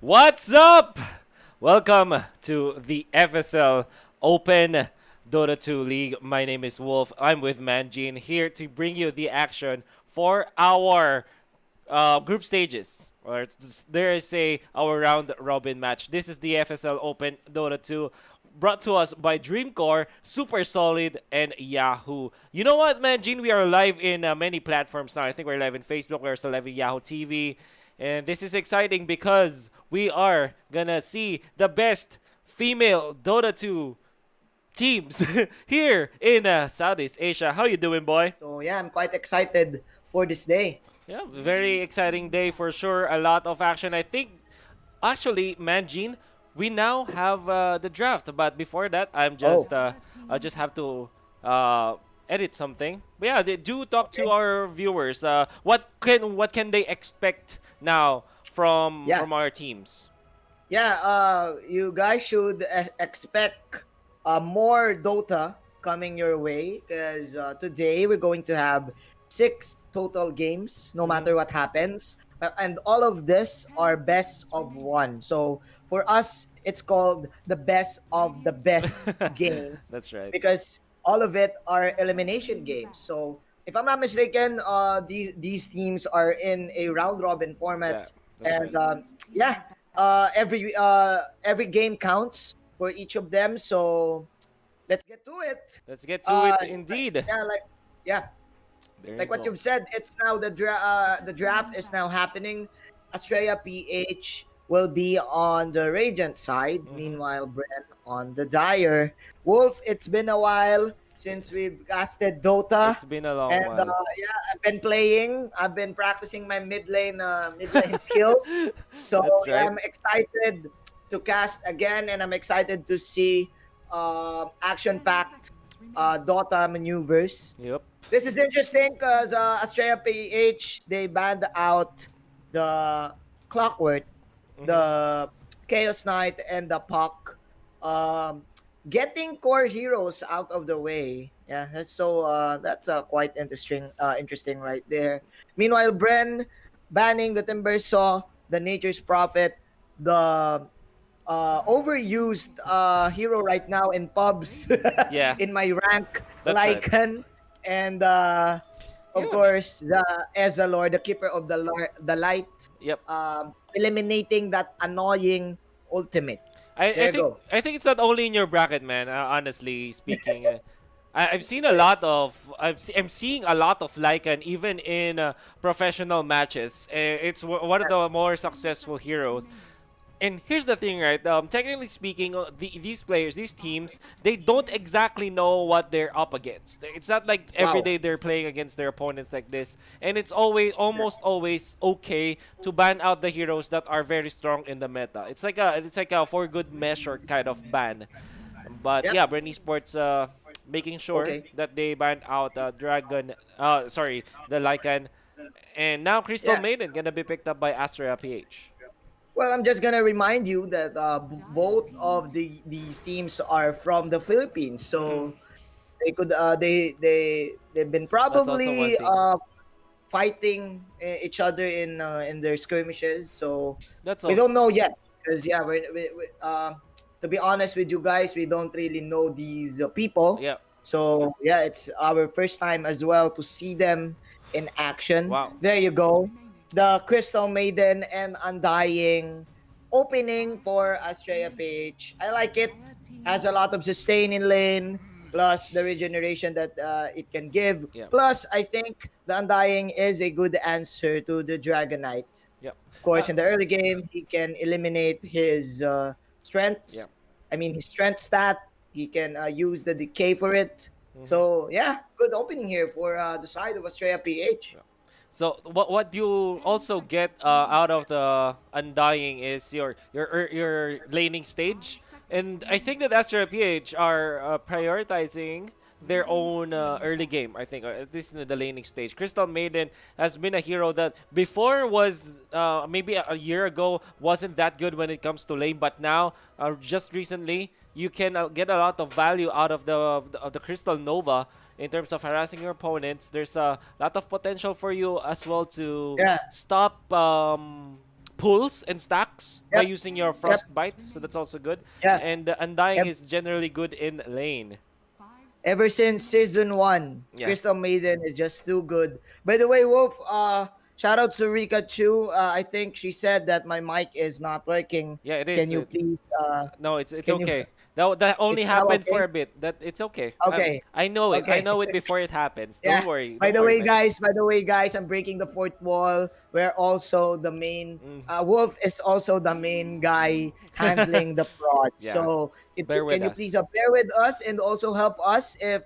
What's up? Welcome to the FSL Open Dota 2 League. My name is Wolf. I'm with Manjin here to bring you the action for our group stages. There is our round robin match. This is the FSL Open Dota 2 brought to us by Dreamcore, Super Solid, and Yahoo. You know what, Manjin? We are live in many platforms now. I think we're live in Facebook. We're still live in Yahoo TV. And this is exciting because we are gonna see the best female Dota 2 teams here in Southeast Asia. How you doing, boy? So yeah, I'm quite excited for this day. Yeah, very exciting day for sure. A lot of action. I think, actually, Manjin, we now have the draft. But before that, Oh, I just have to edit something. But yeah, they do talk to okay. our viewers. What can they expect now Yeah, from our teams? yeah. You guys should expect more Dota coming your way because today we're going to have 6 total games, no Hmm. matter what happens, and all of this are best of one. So for us, it's called the best of the best games That's right. because all of it are elimination games. So if I'm not mistaken, these teams are in a round robin Yeah, format, that's and right. yeah, every game counts for each of them. So let's get to it. Let's get to Uh, it indeed. yeah, yeah, There you like what go. you've said, it's now the draft is now happening. Astrea.PH will be on the Radiant side, Hmm. meanwhile Bren on the Dire. Wolf, it's been a while since we've casted Dota, It's been a long and while. yeah, I've been playing. I've been practicing my mid lane skills. So That's yeah, right. I'm excited to cast again, and I'm excited to see action-packed Dota maneuvers. Yep. This is interesting because Astrea.PH they banned out the Clockwork, Hmm. the Chaos Knight, and the Puck. Um, Getting core heroes out of the way. Yeah, that's quite interesting right there. Meanwhile, Bren banning the Timber Saw, the Nature's Prophet, the overused hero right now in pubs Yeah, in my rank, that's right. Lycan, and of Yeah. course the Ezalor, the keeper of the light, Yep. eliminating that annoying ultimate. I There you think go. it's not only in your bracket, man. Honestly speaking, I've seen a lot of I'm seeing a lot of Lycan even in professional matches. It's one of the more successful heroes. And here's the thing, right? Technically speaking, these players, these teams, they don't exactly know what they're up against. It's not like every Wow. day they're playing against their opponents like this. And it's almost always okay to ban out the heroes that are very strong in the meta. It's like a for good measure kind of ban. But Yep. yeah, Bren Esports making sure Okay. that they banned out Dragon. Sorry, the Lycan. And now Crystal Yeah. Maiden gonna be picked up by Astrea.PH. Well, I'm just gonna remind you that both of these teams are from the Philippines, Hmm. so they could they've been That's also one probably thing. fighting each other in their skirmishes. So That's we also don't know yet because yeah, to be honest with you guys, we don't really know these people. yeah. So yeah, it's our first time as well to see them in action. Wow. There you go, the Crystal Maiden and Undying opening for Astrea Page. I like it. Has a lot of sustain in lane, plus the regeneration that it can give. Yeah. Plus, I think the Undying is a good answer to the Dragonite. Yeah. Of course, Uh, in the early game, he can eliminate his yeah. strengths. I mean, his strength stat. He can use the decay for it. Hmm. So, yeah, good opening here for the side of Astrea PH. Yeah. So what you also get out of the Undying is your laning stage, and I think that Astro.PH are prioritizing their own early game. I think at least in the laning stage. Crystal Maiden has been a hero that before was maybe a year ago wasn't that good when it comes to lane, but now just recently you can get a lot of value out of the Crystal Nova in terms of harassing your opponents. There's a lot of potential for you as well to Yeah, stop pulls and stacks by Yep. using your Yep. Frostbite, so that's also good. Yeah. And Undying Ev- is generally good in lane. Ever since season one, Yeah, Crystal Maiden is just too good. By the way, Wolf, shout out to Rika Chu. I think she said that my mic is not working. yeah, it Can is. you please No, it's can you okay. That only it's now happened for okay? a bit. That it's okay. Okay. I know it. I Okay. know it before it happens. Yeah. Don't worry. By Don't the worry, way, man. guys, I'm breaking the fourth wall. We're also the main. Mm. Wolf is also the main guy handling the prod. Yeah, So, bear with can you please us. bear with us and also help us if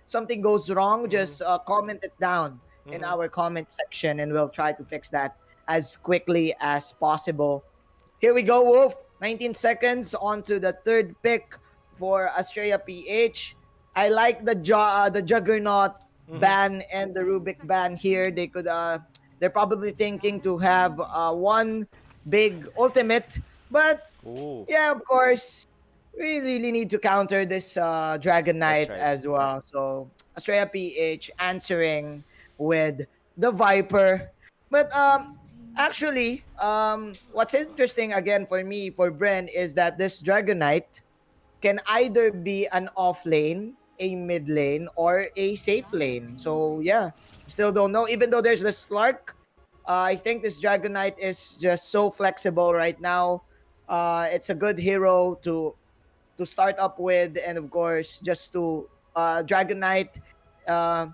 something goes wrong? Mm-hmm. Just comment it down in Mm-hmm. our comment section, and we'll try to fix that as quickly as possible. Here we go, Wolf. 19 seconds on to the third pick for Astrea.PH. I like the Juggernaut Mm-hmm. ban and the Rubik ban here. They're probably thinking to have one big ultimate, but Ooh, yeah, of course, we really need to counter this Dragon that's Knight right. as well. So Astrea.PH answering with the Viper. But actually, what's interesting again for me for Bren is that this Dragon Knight can either be an off lane, a mid lane, or a safe lane. So yeah, still don't know. Even though there's the Slark, I think this Dragon Knight is just so flexible right now. It's a good hero to start up with, and of course, just to Dragon Knight uh,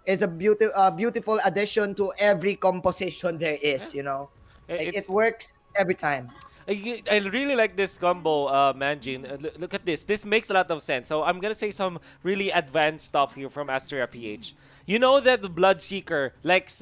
is a beautiful addition to every composition there Yeah. is. You know, like It, it works every time. I really like this combo, Manjin. Look at this. This makes a lot of sense. So I'm gonna say some really advanced stuff here from Astrea.PH. You know that the Bloodseeker likes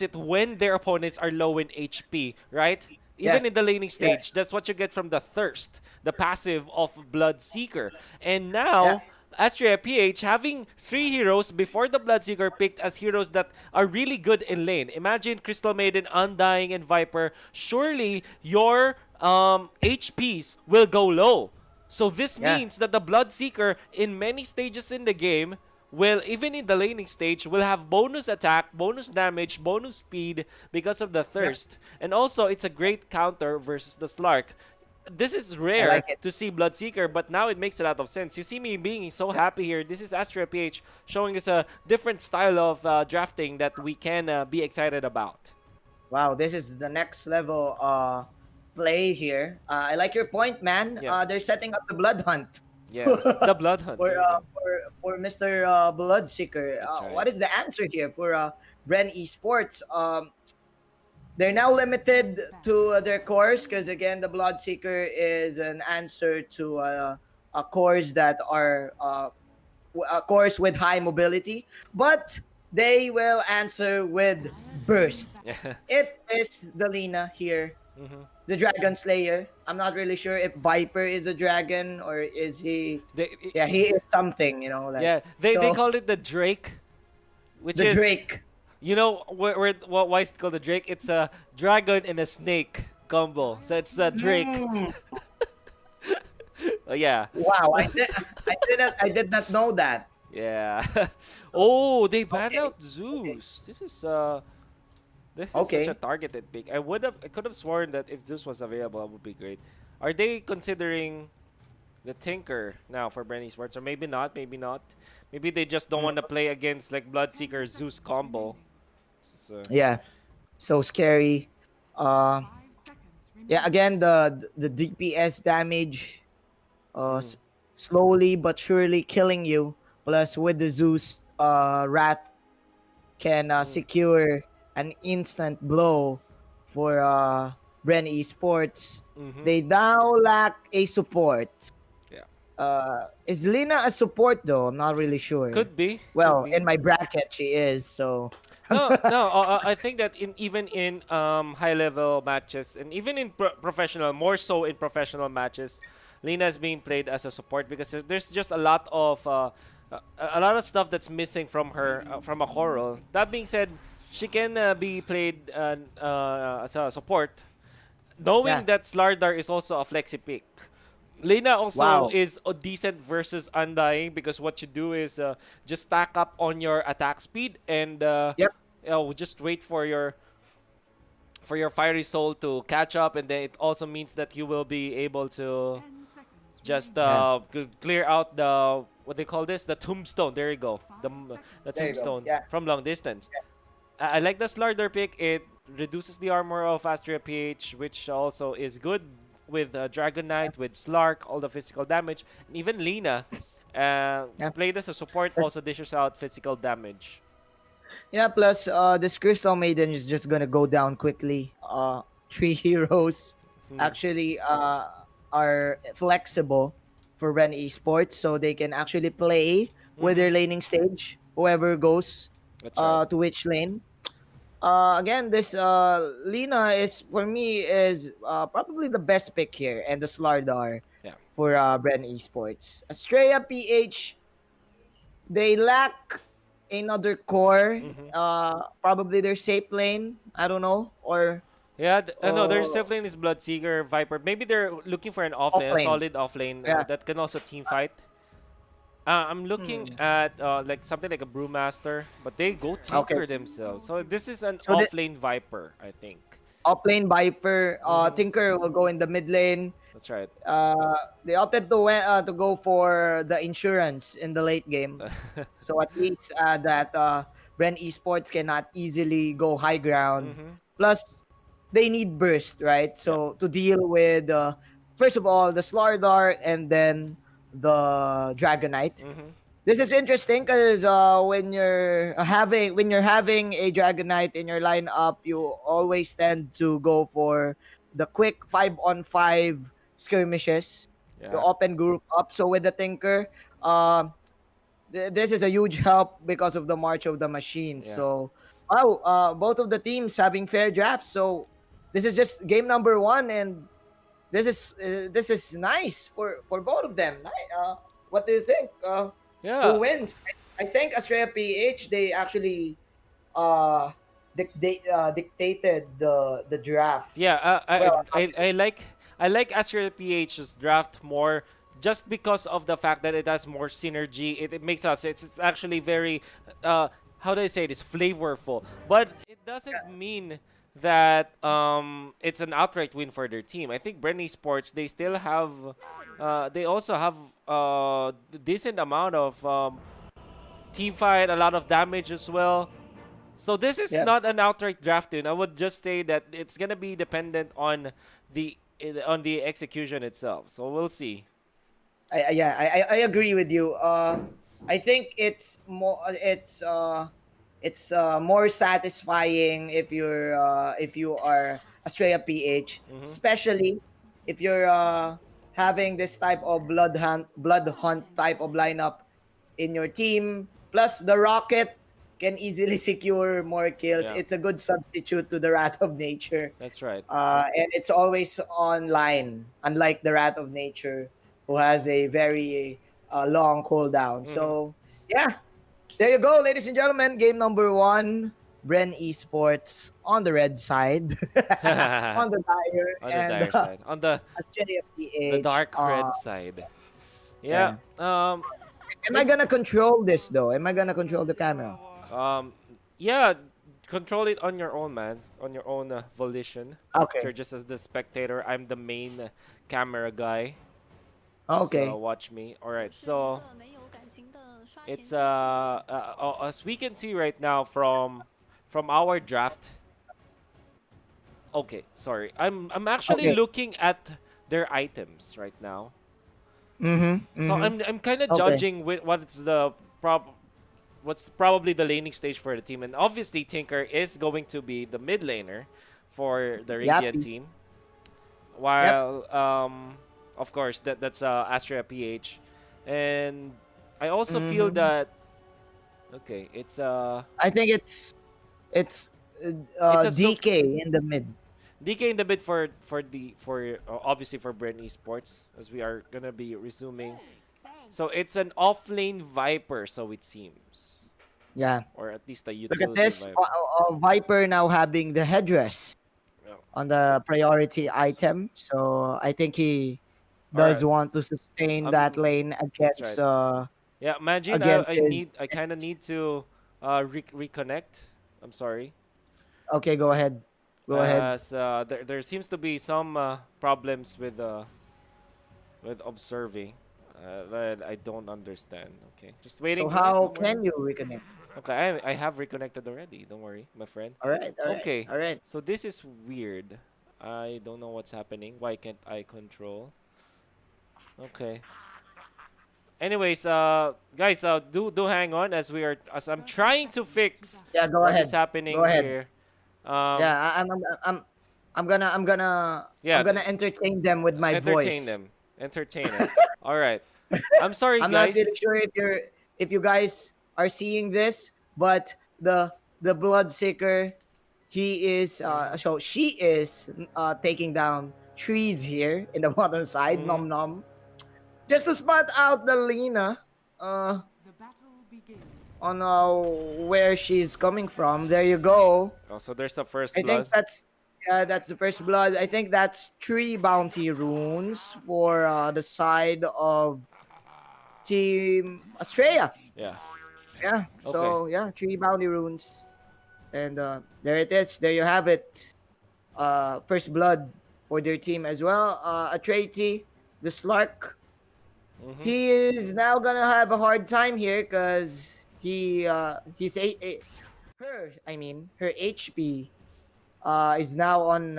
it when their opponents are low in HP, right? Yes, Even in the laning yes, stage, that's what you get from the Thirst, the passive of Bloodseeker. And yeah, now Astrea.PH having three heroes before the Bloodseeker picked as heroes that are really good in lane. Imagine Crystal Maiden, Undying, and Viper. Surely your HPs will go low. So this yeah, means that the Bloodseeker in many stages in the game will, even in the laning stage, will have bonus attack, bonus damage, bonus speed because of the yeah. Thirst. And also, it's a great counter versus the Slark. This is I rare like it. to see Bloodseeker, but now it makes a lot of sense. You see me being so happy here. This is Astrea.PH showing us a different style of drafting that we can be excited about. Wow, this is the next level play here. I like your point, man. Yeah, They're setting up the blood hunt yeah. The Blood Hunt. for There you go. Mr. Bloodseeker. That's right. What is the answer here for Bren Esports? They're now limited to their course because again, the Bloodseeker is an answer to a course that are a course with high mobility, but they will answer with burst. Yeah. It is the Lina here, hmm the Dragon Slayer. I'm not really sure if Viper is a dragon or is he. They, Yeah, he is something. You know, like yeah, they so. call it the Drake, which The is, Drake. you know, why is it called the Drake? It's a dragon and a snake combo. So it's a Drake. Mm, Yeah. wow, I did not know that. Yeah. So Oh, they banned okay, out okay, Zeus. This is such a okay. targeted pick. I could have sworn that if Zeus was available, it would be great. Are they considering the Tinker now for Bren Esports? Or maybe not, maybe not. Maybe they just don't want to play against like Bloodseeker Zeus combo. So, Yeah, so scary. Uh, yeah. Again, the DPS damage, mm, slowly but surely killing you. Plus, with the Zeus, Wrath can mm, secure an instant blow for Bren Esports. mm-hmm. They now lack a support. Yeah. Is Lina a support though? I'm not really sure. Could be, could Well, be. in my bracket, she is. So, No, no. I think that in even in high level matches and even in professional, more so in professional matches, Lina is being played as a support because there's just a lot of stuff that's missing from her from a coral. That being said, she can be played as a support, yeah. knowing that Slardar is also a flexi pick. Lena also Wow. is a decent versus Undying because what you do is just stack up on your attack speed and Yep. just wait for your for your fiery soul to catch up, and then it also means that you will be able to just Yeah, clear out the what they call this, the tombstone. There you go, the there you go. tombstone Yeah, from long distance. I like the Slardar pick. It reduces the armor of Astrea.PH, which also is good with Dragon Knight, with Slark, all the physical damage, and even Lina. yeah. Played as a support also dishes out physical damage. Yeah, plus this Crystal Maiden is just gonna go down quickly. Three heroes Hmm. actually are flexible for Ren Esports, so they can actually play with Hmm. their laning stage, whoever goes That's right. to which lane. Again, this Lina is for me is probably the best pick here, and the Slardar Yeah. for Bren Esports. Astrea.PH, they lack another core. Hmm. Probably their safe lane. I don't know, or Yeah, no, their uh, safe lane is Bloodseeker, Viper. Maybe they're looking for an off offlane, a lane. solid offlane Yeah. that can also team fight. I'm looking Hmm. at like something like a Brewmaster, but they go Okay. Tinker themselves. So this is an So the offlane Viper, I think. off lane Viper, Hmm. Tinker will go in the mid lane. That's right. They opted to go for the insurance in the late game. So at least that Bren Esports cannot easily go high ground. Hmm. Plus, they need burst, right? Yeah. So to deal with first of all the Slardar and then the Dragonite. Hmm. This is interesting because when you're having a Dragonite in your lineup, you always tend to go for the quick 5-on-5 skirmishes. You Yeah. open group up. So with the Tinker, um this is a huge help because of the March of the Machines. Yeah. So, wow, both of the teams having fair drafts. So, this is just game number one, and this is nice for both of them. What do you think? Yeah. Who wins? I think Astrea.PH they actually uh dictated the draft. Yeah, Well, I like Astral PH's draft more just because of the fact that it has more synergy. It makes sense. It's actually very how do I say this, flavorful. But it doesn't mean that it's an outright win for their team. I think Brenny Sports they still have they also have decent amount of team fight, a lot of damage as well. So this is yeah. not an outright draft win. I would just say that it's gonna be dependent on the execution itself. So we'll see. I agree with you. I think it's more satisfying if you are Astrea.PH, Hmm. especially if you're having this type of blood hunt type of lineup in your team. Plus the Rocket can easily secure more kills. Yeah, It's a good substitute to the Wrath of Nature. that's right. And it's always online, unlike the Rat of Nature, who has a very long cooldown. Hmm. So, yeah, there you go, ladies and gentlemen. Game number one, Bren Esports on the red side, on the dire, On the and dire side, on Astrea the PH. dark red side. Yeah. Yeah. Am I Maybe. gonna control this though? Am I gonna control the camera? Um. Yeah. Control it on your own, man. On your own volition. So Okay. you're just as the spectator. I'm the main camera guy. So Okay. watch me. All right. So it's as we can see right now from our draft. Okay, sorry. I'm actually Okay. looking at their items right now. Mm-hmm. So Mm-hmm. I'm kind of Okay. judging with what's probably the laning stage for the team, and obviously Tinker is going to be the mid laner for the Radiant Yappy. team, Yep. while of course that's Astrea PH, and I also feel Mm-hmm. that okay, I think it's it's a DK in the mid. DK in the mid for obviously for Bren Esports as we are gonna be resuming. So it's an offlane Viper, so it seems, Yeah. or at least a Look at utility this. Viper. Viper now having the headdress Yeah. on the priority item. So I think he All does right. want to sustain that lane That's right. Yeah, imagine against his. I kind of need to reconnect. I'm sorry. Okay, go ahead. Go ahead. As there seems to be some problems with observing that I don't understand. Okay, just So waiting, guys. how Don't worry. can you reconnect? Okay, I have reconnected already. Don't worry, my friend. All right, all right, Okay, all right. so this is weird. I don't know what's happening. Why can't I control? Okay. Anyways, guys, do hang on as I'm trying to fix Yeah, go what is ahead. Go happening ahead. here. Yeah, Um, I'm yeah, gonna entertain them with my entertain voice. them, entertain it. All right. I'm sorry, I'm not really guys. sure if you guys are seeing this, but the Bloodseeker, he is Mhm. so she is taking down trees here in the bottom side, Mhm. nom nom, just to spot out the Lena uh on where she's coming from. There you go. Oh, so there's the first I think blood. that's the first blood. I think that's three bounty runes for the side of Team Astrea. Yeah. Yeah. Okay. So yeah, three bounty runes, and there it is. There you have it. First blood for their team as well. Atrati, the Slark. Mhm. He is now gonna have a hard time here because he's her. I mean, her HP is now on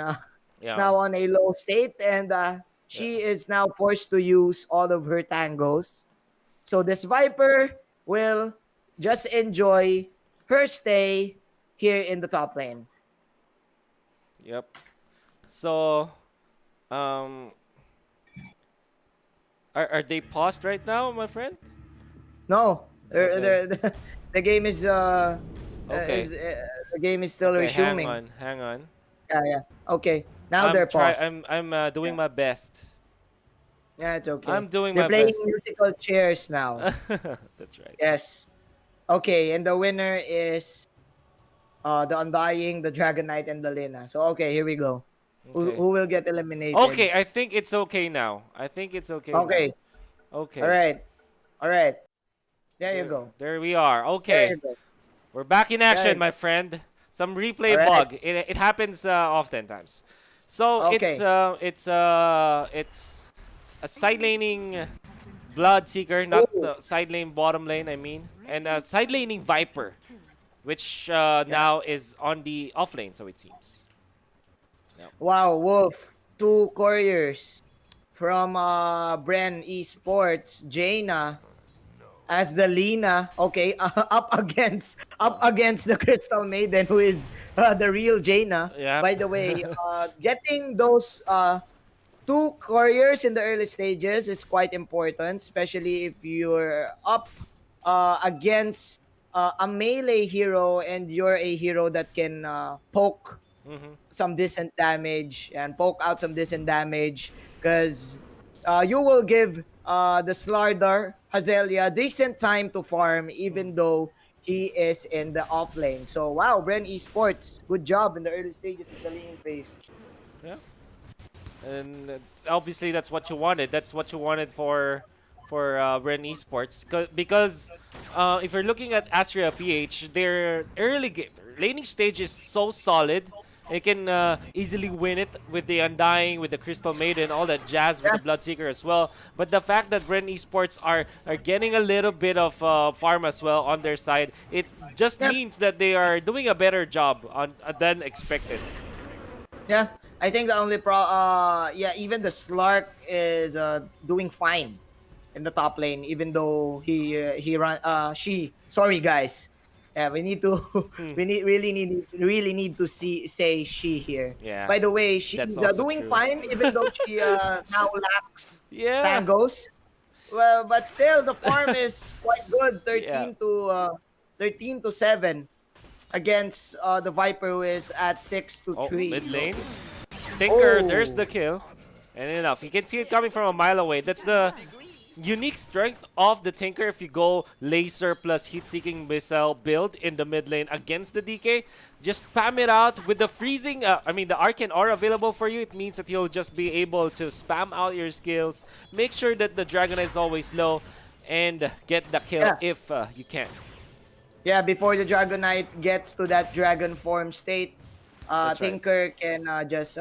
is Yeah. now on a low state, and Yeah. she is now forced to use all of her tangos. So this Viper will just enjoy her stay here in the top lane. Yep. So, um, are they paused right now, my friend? No, Okay. the game Okay. the game is still Okay. Hang resuming. on. Hang on. Yeah, yeah. Okay, now they're paused. I'm Yeah, doing my best. yeah, it's I'm okay. doing They're my playing best. musical chairs now. That's right. Yes. Okay, and the winner is the Undying, the Dragon Knight, and the Lina. So okay, here we go. Okay. Who will get eliminated? Okay. I think it's okay now. I think it's okay now. Okay. All Okay. right. All right. There you There, go. there we are. There Okay. you go. We're back in There action, you my go. friend. Some All replay right. bug. It happens oftentimes. So Okay. it's a side laning blood seeker, not Oh, the side lane bottom lane. I mean, and a side laning viper, which yeah. now is on the off lane. So it seems. Yep. Wow, Wolf. Two couriers from Bren Esports, Jaina as the Lina. Okay, up against the Crystal Maiden, who is the real Jaina. Yep. By the way, getting those two couriers in the early stages is quite important, especially if you're up against a melee hero and you're a hero that can poke Mhm. some decent damage and poke out some decent damage, because you will give the Slardar Hazelia decent time to farm even though he is in the off lane. So wow, Bren Esports, good job in the early stages of the laning phase. Yeah. And obviously that's what you wanted. That's what you wanted for Bren Esports. Because if you're looking at Astrea.PH, their their laning stage is so solid. They can easily win it with the Undying, with the Crystal Maiden, all that jazz with Yeah, the Bloodseeker as well. But the fact that Bren Esports are getting a little bit of farm as well on their side, it just yeah, means that they are doing a better job than expected. yeah. I think the only yeah, even the Slark is doing fine in the top lane, even though he run she sorry guys, yeah, we need to Hmm. really need to say she here. Yeah, By the way, she's that's also doing true. fine even though she now lacks Yeah. tangos. Well, but still the farm is quite good, Yeah. 13 to 7 against the Viper, who is at 6 to Oh, 3. mid So lane. Tinker, there's oh the kill. And enough. You can see it coming from a mile away. That's the unique strength of the Tinker if you go laser plus heat-seeking missile build in the mid lane against the DK. Just spam it out with the freezing, the Arcane Aura available for you. It means that you'll just be able to spam out your skills. Make sure that the Dragonite is always low and get the kill yeah. if you can. Yeah, before the Dragonite gets to that dragon form state, That's right. Tinker can just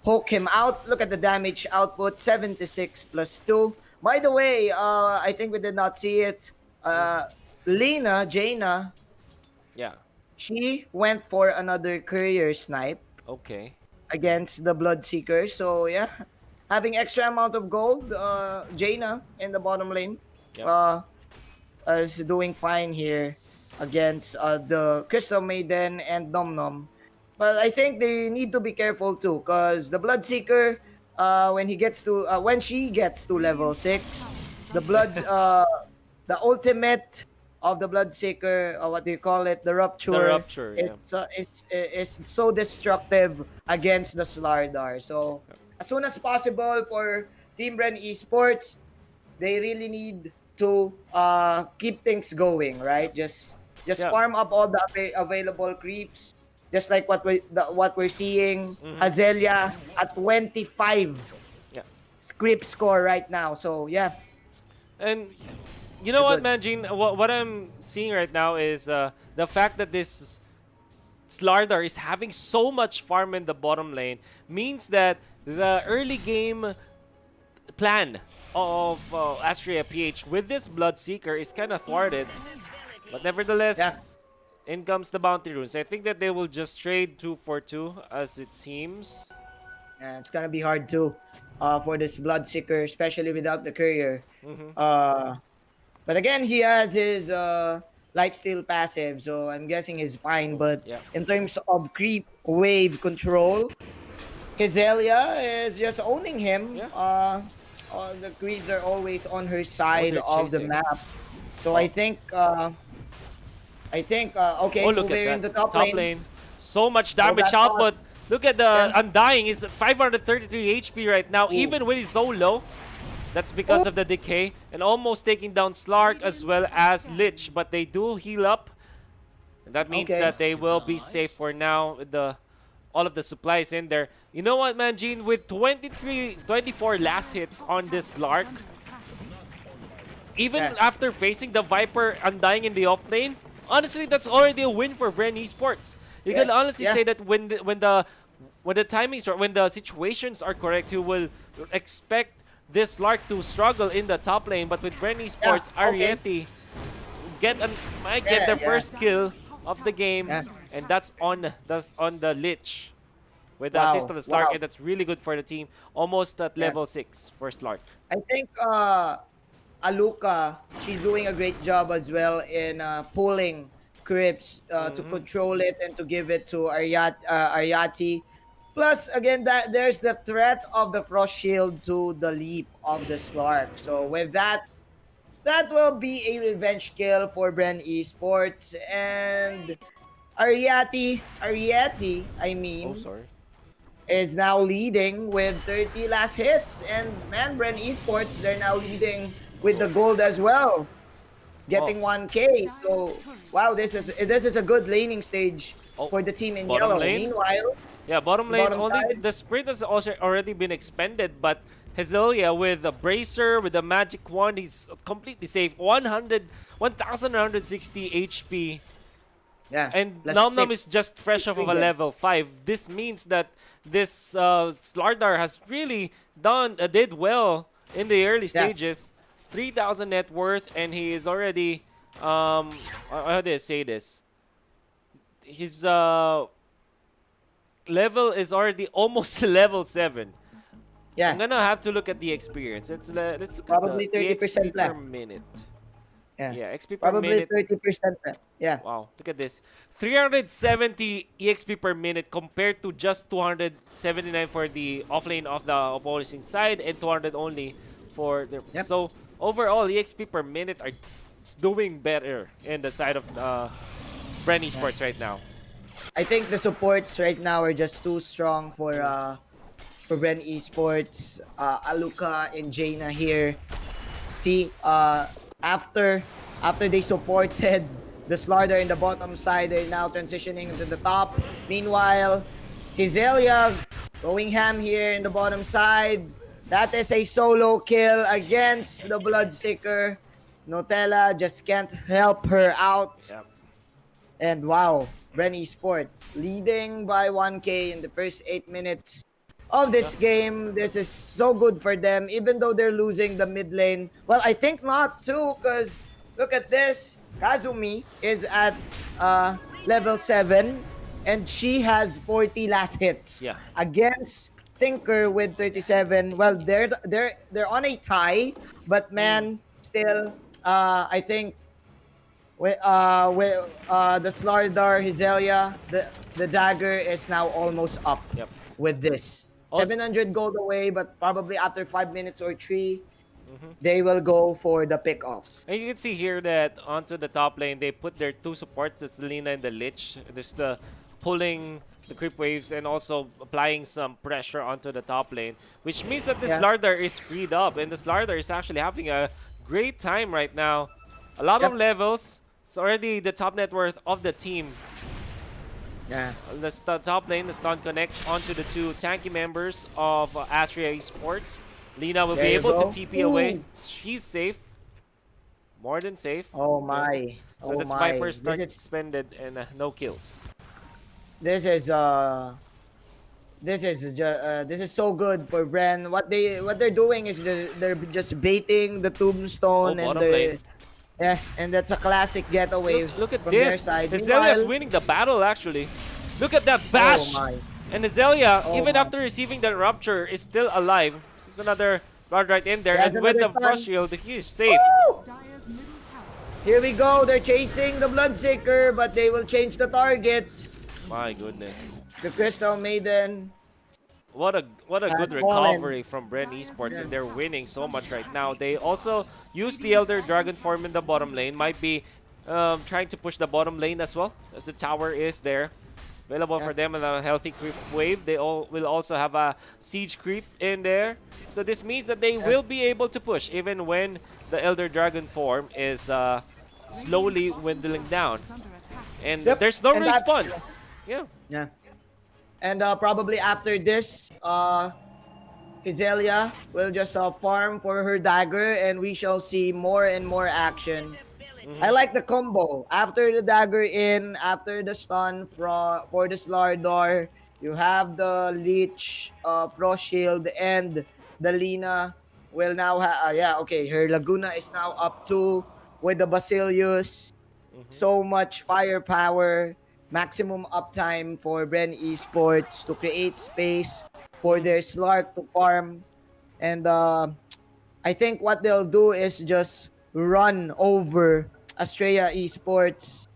poke him out. Look at the damage output, 76 plus 2. By the way, I think we did not see it. Mm. Jaina, Yeah. she went for another courier snipe Okay. against the Bloodseeker. So yeah, having extra amount of gold, Jaina in the bottom lane. Yep. Uh, is doing fine here against the Crystal Maiden and Nom Nom. But I think they need to be careful too, because the Bloodseeker, when she gets to level 6, the the ultimate of the Bloodseeker, what do you call it? The The Rupture rupture. Yeah. is so destructive against the Slardar. So as soon as possible for Team Bren Esports, they really need to keep things going, right? Just Yeah. farm up all the available creeps, just like what we're seeing. Mm-hmm. Azalea at 25 Yeah. creep score right now. So yeah, And you know what, good. Manjin? What I'm seeing right now is the fact that this Slardar is having so much farm in the bottom lane means that the early game plan of Astrea.PH with this Bloodseeker is kind of thwarted. But Yeah, nevertheless, in comes the bounty runes. I think that they will just trade 2 for 2 as it seems. yeah, it's gonna be hard too for this Bloodseeker, especially without the courier. Mm-hmm. Uh, But again, he has his lifesteal passive, so I'm guessing he's fine. But Yeah. in terms of creep wave control, Kizelia is just owning him. Yeah. All the creeps are always on her Oh, side they're of the chasing. map. So Oh. okay, Oh, look at over in that. the top Top lane. lane. So much So damage that's all. output. Look at the Yeah. Undying is at 533 HP right now, Ooh. even when he's so low. That's because Oh, of the decay and almost taking down Slark as well as Lich, but they do heal up. And that means okay. that they will be safe for now with the all of the supplies in there. You know what, Manjin? With 24 last hits on this Slark, even Yeah. after facing the Viper Undying in the off lane, honestly, that's already a win for Bren Esports. You can Yes. honestly Yeah. say that when the timings or when the situations are correct, you will expect this Lark to struggle in the top lane. But with Bren Yeah. Esports, Okay. Ariete might get Yeah. their Yeah. first kill of the game, Yeah. and that's on the Lich with the assist Wow. of the Slark, Wow. and that's really good for the team. Almost at Yeah. level 6 for Slark. I think Aluka, she's doing a great job as well in pulling Crips to Mm-hmm. control it and to give it to Ariati. Plus, again, that there's the threat of the Frost Shield to the leap of the Slark. So Mm-hmm. with that, that will be a revenge kill for Bren Esports. And Ariati, I Oh, mean, sorry. is now leading with 30 last hits. And man, Bren Esports, they're now leading with the gold as well, Oh, getting 1K. So, wow, this is a good laning stage oh, for the team in bottom yellow. lane. Meanwhile, Yeah, bottom lane, bottom only side, the sprint has also already been expended, but Hazelia with the bracer, with the magic wand, he's completely safe. 1,160 HP. yeah, And plus Nom Nom is six, just fresh six off of a regen. level 5. This means that this Slardar has really did well in the early Yeah, stages. 3,000 net worth, and he is already, how do I say this? His level is already almost level 7. I'm yeah, gonna have to look at the experience. Let's look at the probably EXP 30% per left. minute. Yeah, Yeah, XP per probably minute. 30% left. Yeah, Wow, look at this. 370 EXP per minute compared to just 279 for the offlane of the opposing side and 200 only for the. yep, So overall, EXP per minute are doing better in the side of Bren yeah. Esports right now. I think the supports right now are just too strong for Bren Esports. Aluka and Jaina here. See, after after they supported the Slardar in the bottom side, they're now transitioning into the top. Meanwhile, Kizelia going ham here in the bottom side. That is a solo kill against the Bloodseeker. Nutella just can't help her out. Yeah. And wow, Bren Esports leading by 1K in the first 8 minutes of Yeah. this game. This is so good for them, even though they're losing the mid lane. Well, I think not too, because look at this. Kazumi is at level 7, and she has 40 last hits Yeah. against Tinker with 37. Well, they're on a tie, but Mm. man, still, I think the Slardar Hizelia, the dagger is now almost up Yep. with this. Also, 700 gold away, but probably after 5 minutes or three, mhm. they will go for the pick-offs. And you can see here that onto the top lane, they put their two supports. It's the Lina and the Lich. There's the pulling the creep waves and also applying some pressure onto the top lane, which means that this Yeah. Slardar is freed up, and the Slardar is actually having a great time right now. A lot of Yep. levels. It's already the top net worth of the team. Yeah. The top lane, the stun connects onto the two tanky members of Astrea.PH. Lina will There be you able to go. TP away. Ooh. She's safe. More than safe. Oh Okay. my. So Oh that's my. Viper's start expended and no kills. This is this is so good for Bren. What they're doing is they're just baiting the Oh, tombstone, and bottom the lane. yeah, and that's a classic getaway Look at from their this. side. Azalea's Meanwhile, winning the battle actually. Look at that oh bash. my. And Azalea, Oh even my. after receiving that rupture, is still alive. There's another blood right in there. He has And with another the frost stun. shield, he is safe. Woo! Here we go. They're chasing the Bloodseeker, but they will change the target. My goodness. The Crystal Maiden What a has good fallen. recovery from Bren Esports, Yeah. and they're winning so much right now. They also use the Elder Dragon form in the bottom lane. Might be trying to push the bottom lane as well, as the tower is there. Available Yeah. for them in a healthy creep wave. They all will also have a siege creep in there. So this means that they will be able to push even when the Elder Dragon form is slowly dwindling down. And Yep. there's no And that's response. Yeah. yeah. And probably after this, Hizelia will just farm for her dagger, and we shall see more and more action. I like the combo. After the dagger in, after the stun for the Slardar, you have the Leech, Frost Shield, and the Lina will now have, yeah, okay, her Laguna is now up to with the Basilius. So much firepower, maximum uptime for Bren Esports to create space for their Slark to farm. And I think what they'll do is just run over Astrea Esports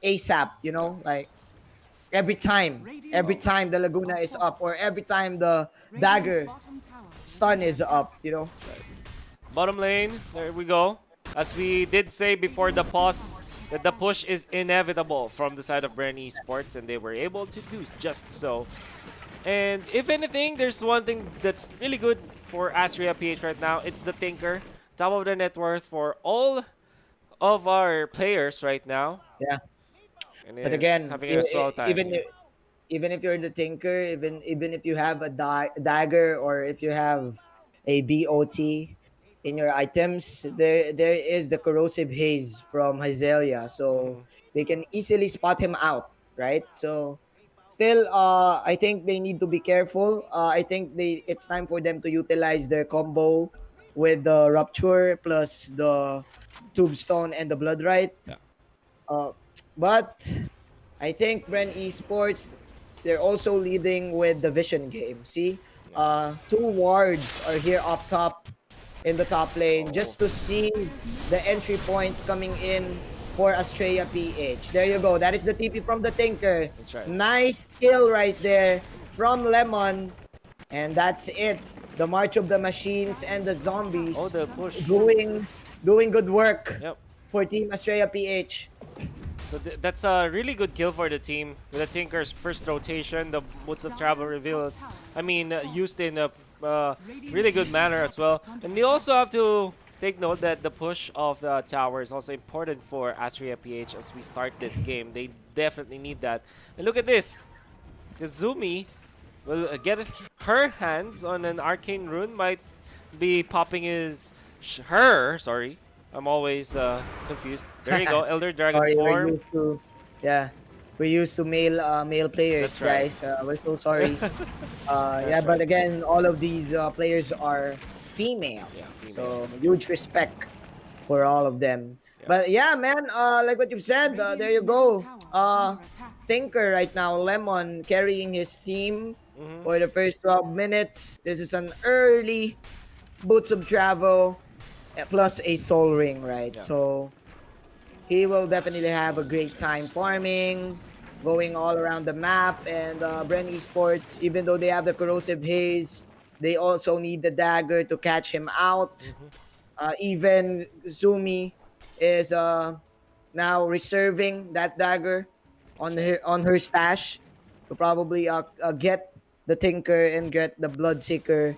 ASAP, like every time the Laguna is up, or every time the dagger stun is up. Bottom lane, there we go. As we did say before the pause, that the push is inevitable from the side of Bren Esports, and they were able to do just so. And if anything, there's one thing that's really good for Astrea.PH right now. It's the Tinker. Top of the net worth for all of our players right now. Yeah. And But is again, having a swell time. even if you're the Tinker, even if you have a dagger, or if you have a BOT in your items, there is the corrosive haze from Hyzelia, so they can easily spot him out, right? So still, I think they need to be careful. I think it's time for them to utilize their combo with the Rupture plus the Tombstone and the Bloodright. Yeah. Uh, but I think Bren Esports, they're also leading with the vision game. See, two wards are here up top in the top lane, just to see the entry points coming in for Astrea.PH. There you go. That is the TP from the Tinker. That's right. Nice kill right there from Lemon. And that's it. The March of the Machines and the Zombies Oh, the push. doing good work Yep. for Team Astrea.PH. So that's a really good kill for the team. With the Tinker's first rotation, the Boots of Travel reveals, used in a really good manner as well. And you also have to take note that the push of the tower is also important for Astrea.PH as we start this game. They definitely need that. And look at this. Kazumi will get her hands on an arcane rune. Might be popping I'm always confused. There you go, Elder Dragon Sorry, we're form. used to, yeah. we're used to male players, That's right. guys. We're so sorry. Yeah, That's but right. again, all of these players are female, Yeah, female. so huge respect for all of them. Yeah. But yeah, man, like what you've said, there you go. Tinker right now, Lemon carrying his team Mm-hmm. for the first 12 minutes. This is an early boots of travel plus a soul ring, right? Yeah. So he will definitely have a great time farming, going all around the map. And Bren Esports, even though they have the corrosive haze, they also need the dagger to catch him out. Mm-hmm. Even Zumi is now reserving that dagger That's right. on her stash to probably get the Tinker and get the Bloodseeker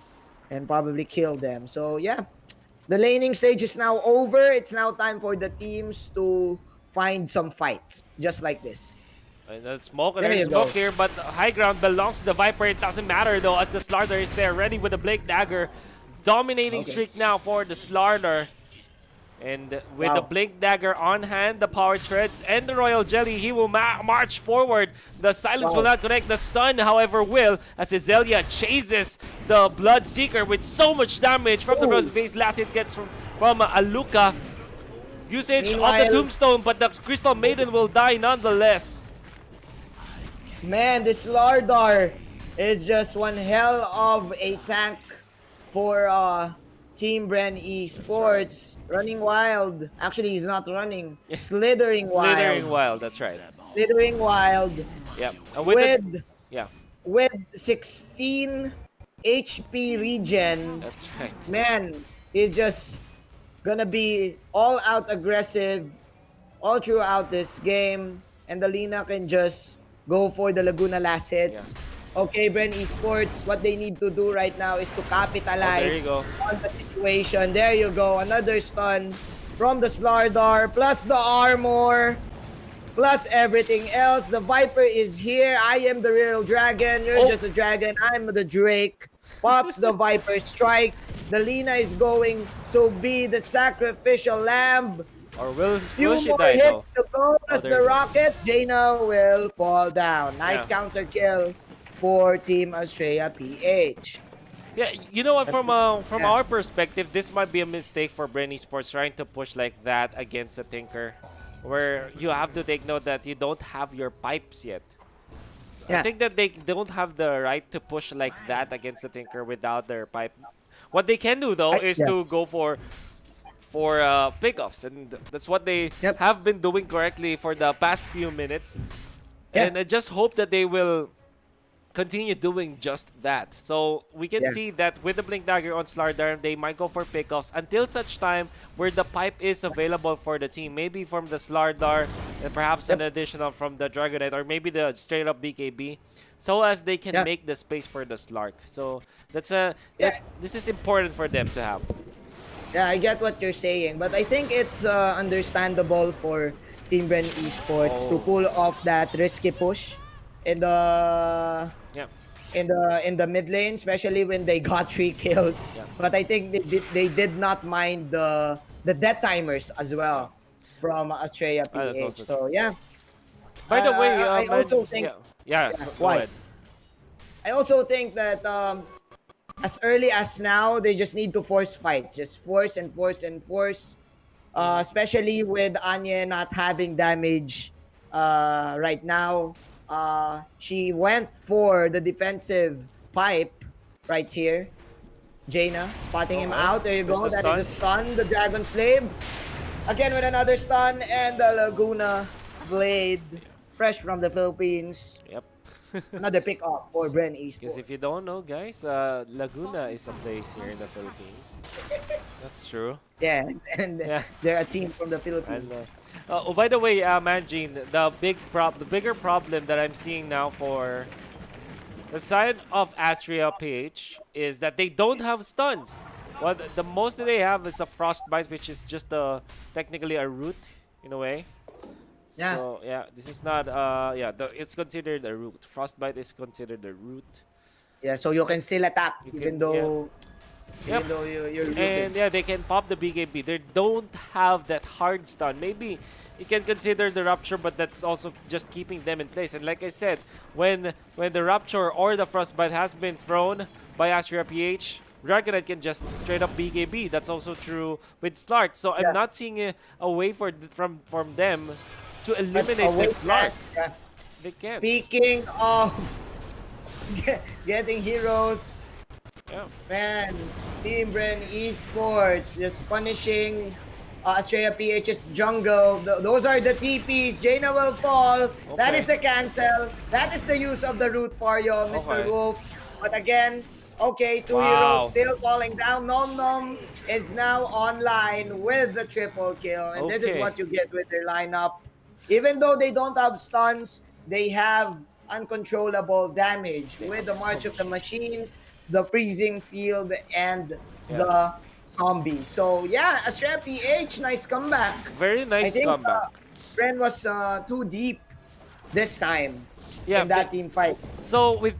and probably kill them. So yeah, the laning stage is now over. It's now time for the teams to find some fights, just like this. And the smoke, There there's you smoke go. here, but high ground belongs to the Viper. It doesn't matter though, as the Slardar is there, ready with the Blake Dagger. Dominating Okay. streak now for the Slardar. And with the Wow. Blink Dagger on hand, the Power Treads, and the Royal Jelly, he will march forward. The Silence will Wow. not connect. The Stun, however, will, as Azelia chases the Bloodseeker with so much damage from the Rose Ooh. Base. Last hit gets from Aluka. Usage of the Meanwhile, Tombstone, but the Crystal Maiden will die nonetheless. man, this Lardar is just one hell of a tank for Team Bren That's right. Esports. Running wild. Actually, he's not running. Yeah. Slithering Slithering wild. Wild, that's right. Slithering wild. Yeah. And with the, With yeah, with 16 HP regen. that's right. Man, he's just gonna be all out aggressive all throughout this game. And the Lina can just go for the Laguna last Yeah. hits. Okay, Bren Esports, what they need to do right now is to Oh, there you capitalize go. on the situation. There you go. Another stun from the Slardar, plus the armor, plus everything else. The Viper is here. I am the real dragon. You're Oh, just a dragon. I'm the Drake. Pops the Viper strike. The Lina is going to be the sacrificial lamb. or will Few she more die though? hits to go Oh, as there the you go. rocket. Jaina will fall down. Nice Yeah. counter kill for Team Astrea.PH. Yeah, you know what? From Yeah. our perspective, this might be a mistake for Bren Sports trying to push like that against a Tinker, where you have to take note that you don't have your pipes yet. I Yeah. think that they don't have the right to push like that against a Tinker without their pipe. What they can do though is Yeah. to go for pickoffs, and that's what they Yep. have been doing correctly for the past few minutes. Yeah. And I just hope that they will continue doing just that. So we can Yeah. see that with the Blink Dagger on Slardar, they might go for pickoffs until such time where the pipe is available for the team. Maybe from the Slardar and perhaps an Yep. additional from the Dragonite, or maybe the straight up BKB, so as they can Yeah. make the space for the Slark. So Yeah. this is important for them to have. Yeah, I get what you're saying, but I think it's understandable for Team Bren Esports to Oh, pull off that risky push in the yeah, in the mid lane, especially when they got 3 kills. yeah, But I think they did not mind the death timers as yeah. well from Astrea That's PH. also true. So yeah, By the way, I also think yeah, yeah, so, go why? ahead. I also think that as early as now, they just need to force fights. Just force and force and force. Mhm. Especially with Anya not having damage right now. She went for the defensive pipe right here. Jaina spotting him Okay, out. There you there's go. the That is stun. the stun. The Dragon Slave. Again with another stun. And the Laguna Blade. Fresh from the Philippines. Yep. Another pick up for Bren Because Esports. if you don't know, guys, Laguna is a place here in the Philippines. That's true. Yeah, and Yeah. they're a team from the And Philippines. oh, by the way, Manjin, the bigger problem that I'm seeing now for the side of Astrea.PH is that they don't have stuns. What the most that they have is a frostbite, which is just technically a root in a way. Yeah. So yeah, this is not yeah, it's considered a root. Frostbite is considered a root. Yeah, so you can still attack You even can, yeah. though Yep. even though you're rooted. And yeah, they can pop the BKB. They don't have that hard stun. Maybe you can consider the rupture, but that's also just keeping them in place. And like I said, when the rupture or the frostbite has been thrown by Astrea.PH, Dragonite can just straight up BKB. That's also true with Slark. So I'm Yeah. not seeing a way from them to But eliminate wait, this Slark. yeah. They can't. Speaking of getting heroes, Yeah. man, Team Bren Esports just punishing Astrea.PH's jungle. Those are the TPs. Jaina will fall. That Okay. is the cancel. That is the use of the root for you, Mr. Okay. Wolf. But again, okay, two heroes Wow. still falling down. Nom Nom is now online with the triple kill. And this is Okay. what you get with their lineup. Even though they don't have stuns, they have uncontrollable damage They with have the so March of the much. Machines, the Freezing Field, and Yeah. the Zombies. So yeah, Astrea.PH, nice comeback. Very I nice think comeback. Bren was too deep this time Yeah. in that team fight. So with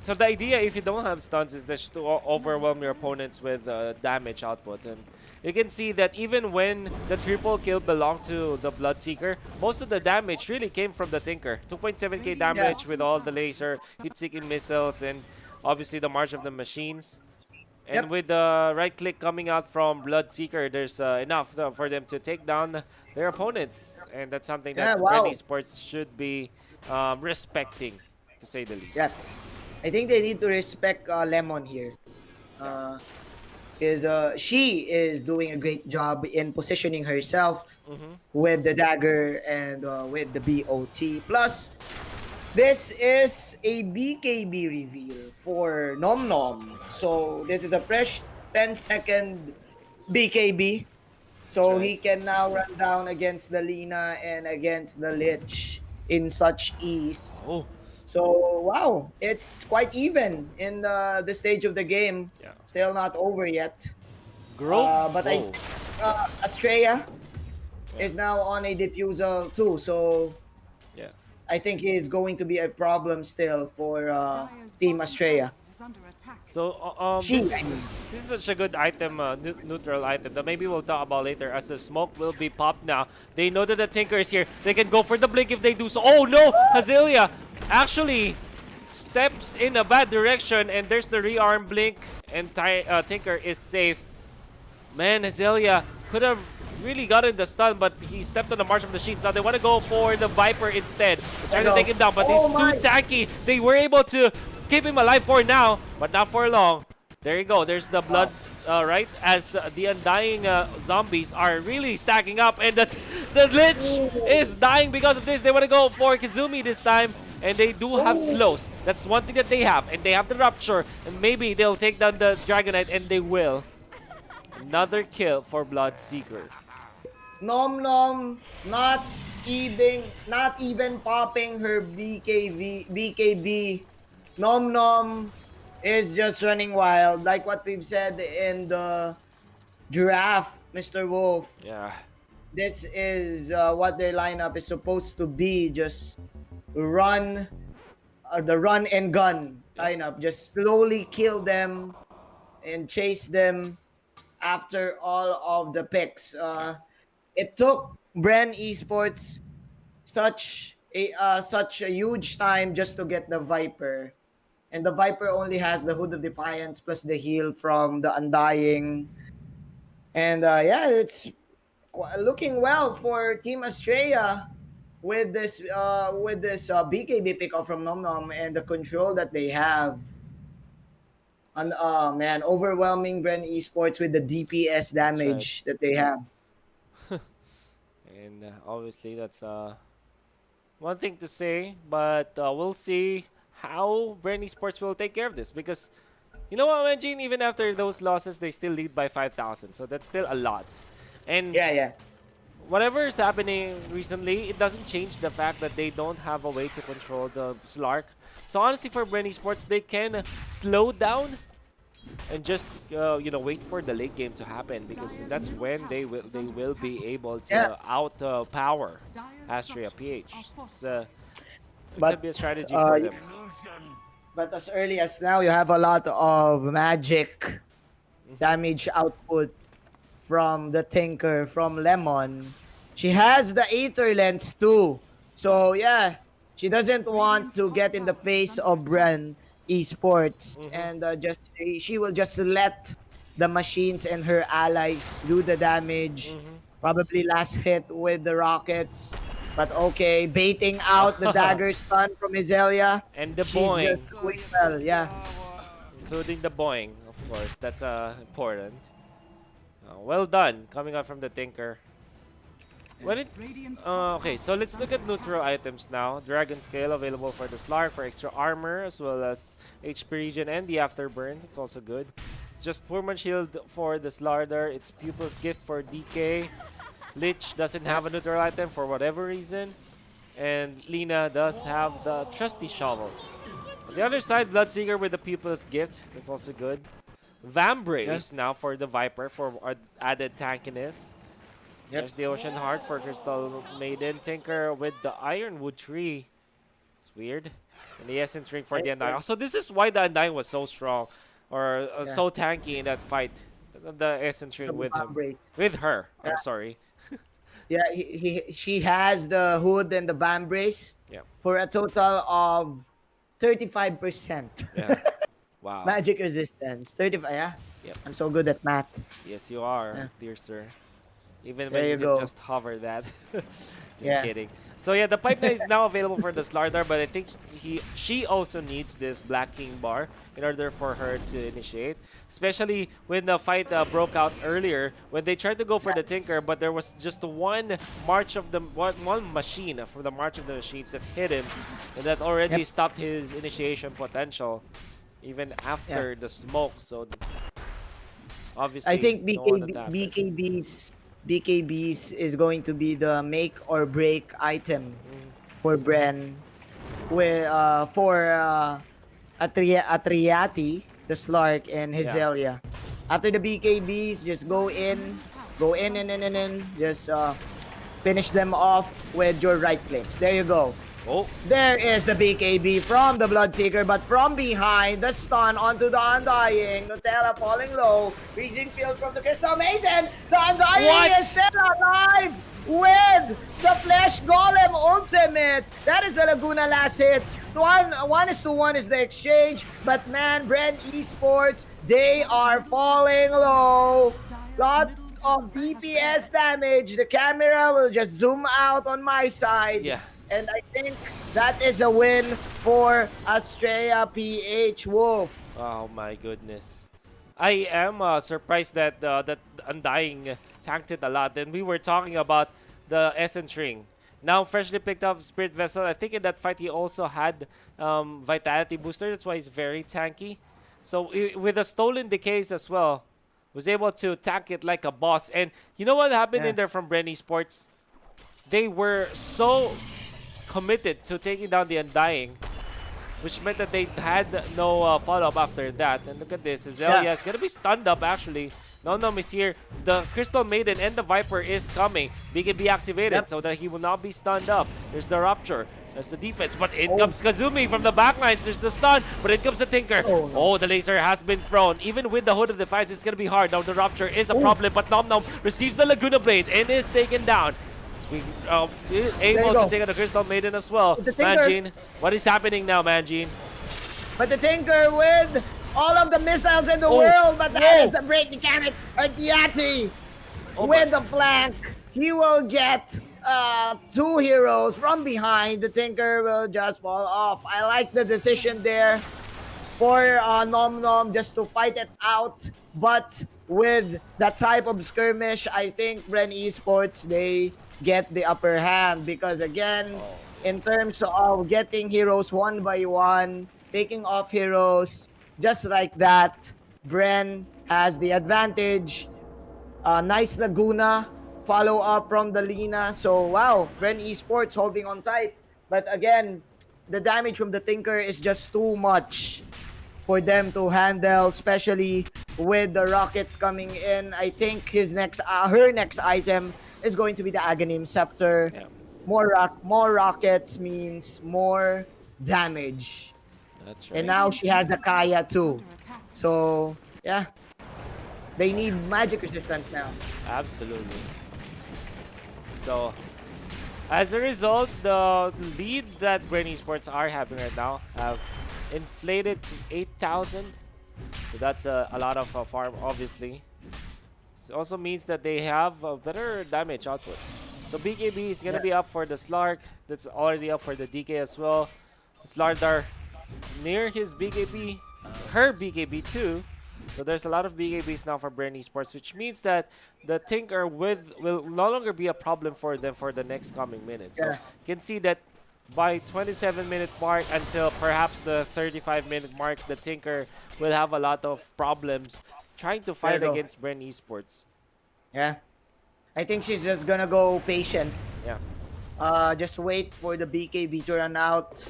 so the idea, if you don't have stuns, is just to overwhelm your opponents with damage output. And you can see that even when the triple kill belonged to the Bloodseeker, most of the damage really came from the Tinker. 2.7k Yeah, damage with all the laser, hit-seeking missiles, and obviously the March of the Machines. And yep. with the right click coming out from Bloodseeker, there's enough for them to take down their opponents. And that's something that Yeah, Bren wow. Esports should be respecting, to say the least. Yeah. I think they need to respect Lemon here. Yeah. Is she is doing a great job in positioning herself Mm-hmm. with the dagger and with the BOT. Plus, this is a BKB reveal for Nom Nom. So this is a fresh 10-second BKB. That's So right. he can now run down against the Lina and against the Lich in such ease. Oh, So wow, it's quite even in the stage of the game. yeah. Still not over yet. Grove? But I Whoa. think Astrea Yeah. is now on a diffusal too. So Yeah. I think he is going to be a problem still for Team Astrea. So She, I mean, this is such a good item, neutral item that maybe we'll talk about later as the smoke will be popped now. They know that the Tinker is here. They can go for the blink if they do so. Oh no! Hazelia actually steps in a bad direction and there's the rearm blink and Tinker is safe. Man, Hazelia could have really gotten the stun, but he stepped on the March of the Sheets. Now they want to go for the Viper instead. They're trying to take him down, but he's Oh too my! tanky. They were able to keep him alive for now, but not for long. There you go. There's the blood, right? As the undying zombies are really stacking up, and the Lich is dying because of this. They want to go for Kizumi this time, and they do have slows. That's one thing that they have, and they have the Rupture, and maybe they'll take down the Dragonite, and they will. Another kill for Bloodseeker. Nom Nom not even popping her BKB. Nom Nom is just running wild, like what we've said in the giraffe, Mr. Wolf. Yeah. This is what their lineup is supposed to be. Just run, the run and gun lineup. Just slowly kill them and chase them after all of the picks. It took Bren Esports such a huge time just to get the Viper. And the Viper only has the Hood of Defiance plus the heal from the Undying. And yeah, it's looking well for Team Astrea with this BKB pickup from Nom Nom and the control that they have. And man, overwhelming Bren Esports with the DPS That's right. damage that they have. And obviously that's one thing to say, but we'll see how Bren Sports will take care of this because you know what, Eugene, even after those losses, they still lead by 5,000, so that's still a lot. And Yeah, yeah. whatever is happening recently, it doesn't change the fact that they don't have a way to control the Slark. So honestly, for Bren Sports, they can slow down and just wait for the late game to happen because that's when they will be able Yeah. to out power Astrea.PH. So it could But be a strategy uh, for them. but as early as now, you have a lot of magic damage output from the Tinker, from Lemon. She has the Aether Lens too. So yeah, she doesn't want to get in the face of Bren Esports, Mm-hmm. and she will just let the machines and her allies do the damage. Probably last hit with the rockets. But okay, baiting out the Mm-hmm. dagger stun from Izelia. And the She's just boing, doing well, yeah. including the boing, of course. That's important. Well done, coming out from the Tinker. When it okay, so let's look at neutral items now. Dragon Scale available for the Slark for extra armor as well as HP regen and the Afterburn. It's also good. It's just Poorman Shield for the Slardar. It's Pupil's Gift for DK. Lich doesn't have a neutral item for whatever reason. And Lina does have the Trusty Shovel. On the other side, Bloodseeker with the Pupil's Gift. That's also good. Vambrace now for the Viper for added tankiness. Yep. There's the Ocean Heart for Crystal Maiden. Tinker with the Ironwood Tree. It's weird. And the Essence Ring for the Undying. So this is why the Undying was so strong or so tanky in that fight. Because of the Essence Ring with him. With her. Yeah. I'm sorry. Yeah, she has the hood and the Vambrace Yeah. for a total of 35%. Yeah. Wow. Magic resistance. 35, yeah? Yep. I'm so good at math. Yes, you are, Yeah. dear sir. Even There when you you go. can just hover that. Just Yeah. kidding. So yeah, the pipeline is now available for the Slardar, but I think she also needs this Black King bar in order for her to initiate. Especially when the fight broke out earlier, when they tried to go for the Tinker, but there was just one march of the one machine from the march of the machines that hit him, and that already stopped his initiation potential, even after the smoke. So obviously, I think no one adapted. BKB's is going to be the make or break item for Bren with for Atriati, the Slark, and Hizelia. After the BKBs, just go in, and just finish them off with your right clicks. There you go. Oh. There is the BKB from the Bloodseeker, but from behind, the stun onto the Undying. Nutella falling low. Freezing field from the Crystal Maiden. The Undying is still alive with the Flesh Golem ultimate. That is the Laguna last hit. 1-1 is the exchange, but man, Bren Esports, they are falling low. Lots of DPS damage. The camera will just zoom out on my side. Yeah. And I think that is a win for Astrea.PH Wolf. Oh my goodness. I am surprised that that Undying tanked it a lot. And we were talking about the Essence Ring. Now freshly picked up Spirit Vessel. I think in that fight he also had Vitality Booster. That's why he's very tanky. So with the Stolen Decays as well, was able to tank it like a boss. And you know what happened in there from Bren Esports? They were so committed to taking down the Undying, which meant that they had no follow-up after that. And look at this, Izelia is going to be stunned up actually. Nom is here. The Crystal Maiden and the Viper is coming. BKB activated so that he will not be stunned up. There's the Rupture. There's the defense. But in comes Kazumi from the backlines. There's the stun. But in comes the Tinker. Oh, the laser has been thrown. Even with the Hood of Defiance, it's going to be hard. Now the Rupture is a problem. But Nom receives the Laguna Blade and is taken down. We able to take out the Crystal Maiden as well. Manjin, what is happening now, Manjin? But the Tinker with all of the missiles in the world, but that is the break mechanic. Artiati with the flank. He will get 2 heroes from behind. The Tinker will just fall off. I like the decision there for Nom just to fight it out. But with that type of skirmish, I think Bren Esports, they get the upper hand because again, in terms of getting heroes one by one, taking off heroes just like that, Bren has the advantage. Nice Laguna follow up from the Lina. So wow, Bren Esports holding on tight. But again, the damage from the Tinker is just too much for them to handle, especially with the rockets coming in. I think her next item is going to be the Aghanim Scepter. More rockets means more damage. That's right. And now she has the Kaya too. So, yeah. They need magic resistance now. Absolutely. So, as a result, the lead that Bren Esports are having right now have inflated to 8,000. So that's a lot of farm, obviously. This also means that they have a better damage output. So BKB is going to Yeah, be up for the Slark. That's already up for the DK as well. Slardar near his BKB, her BKB too. So there's a lot of BKBs now for Bren Esports, which means that the Tinker will no longer be a problem for them for the next coming minutes. So yeah, you can see that by 27-minute mark until perhaps the 35-minute mark, the Tinker will have a lot of problems trying to there you fight go. against Bren Esports. Yeah. I think she's just gonna go patient. Yeah. Just wait for the BKB to run out.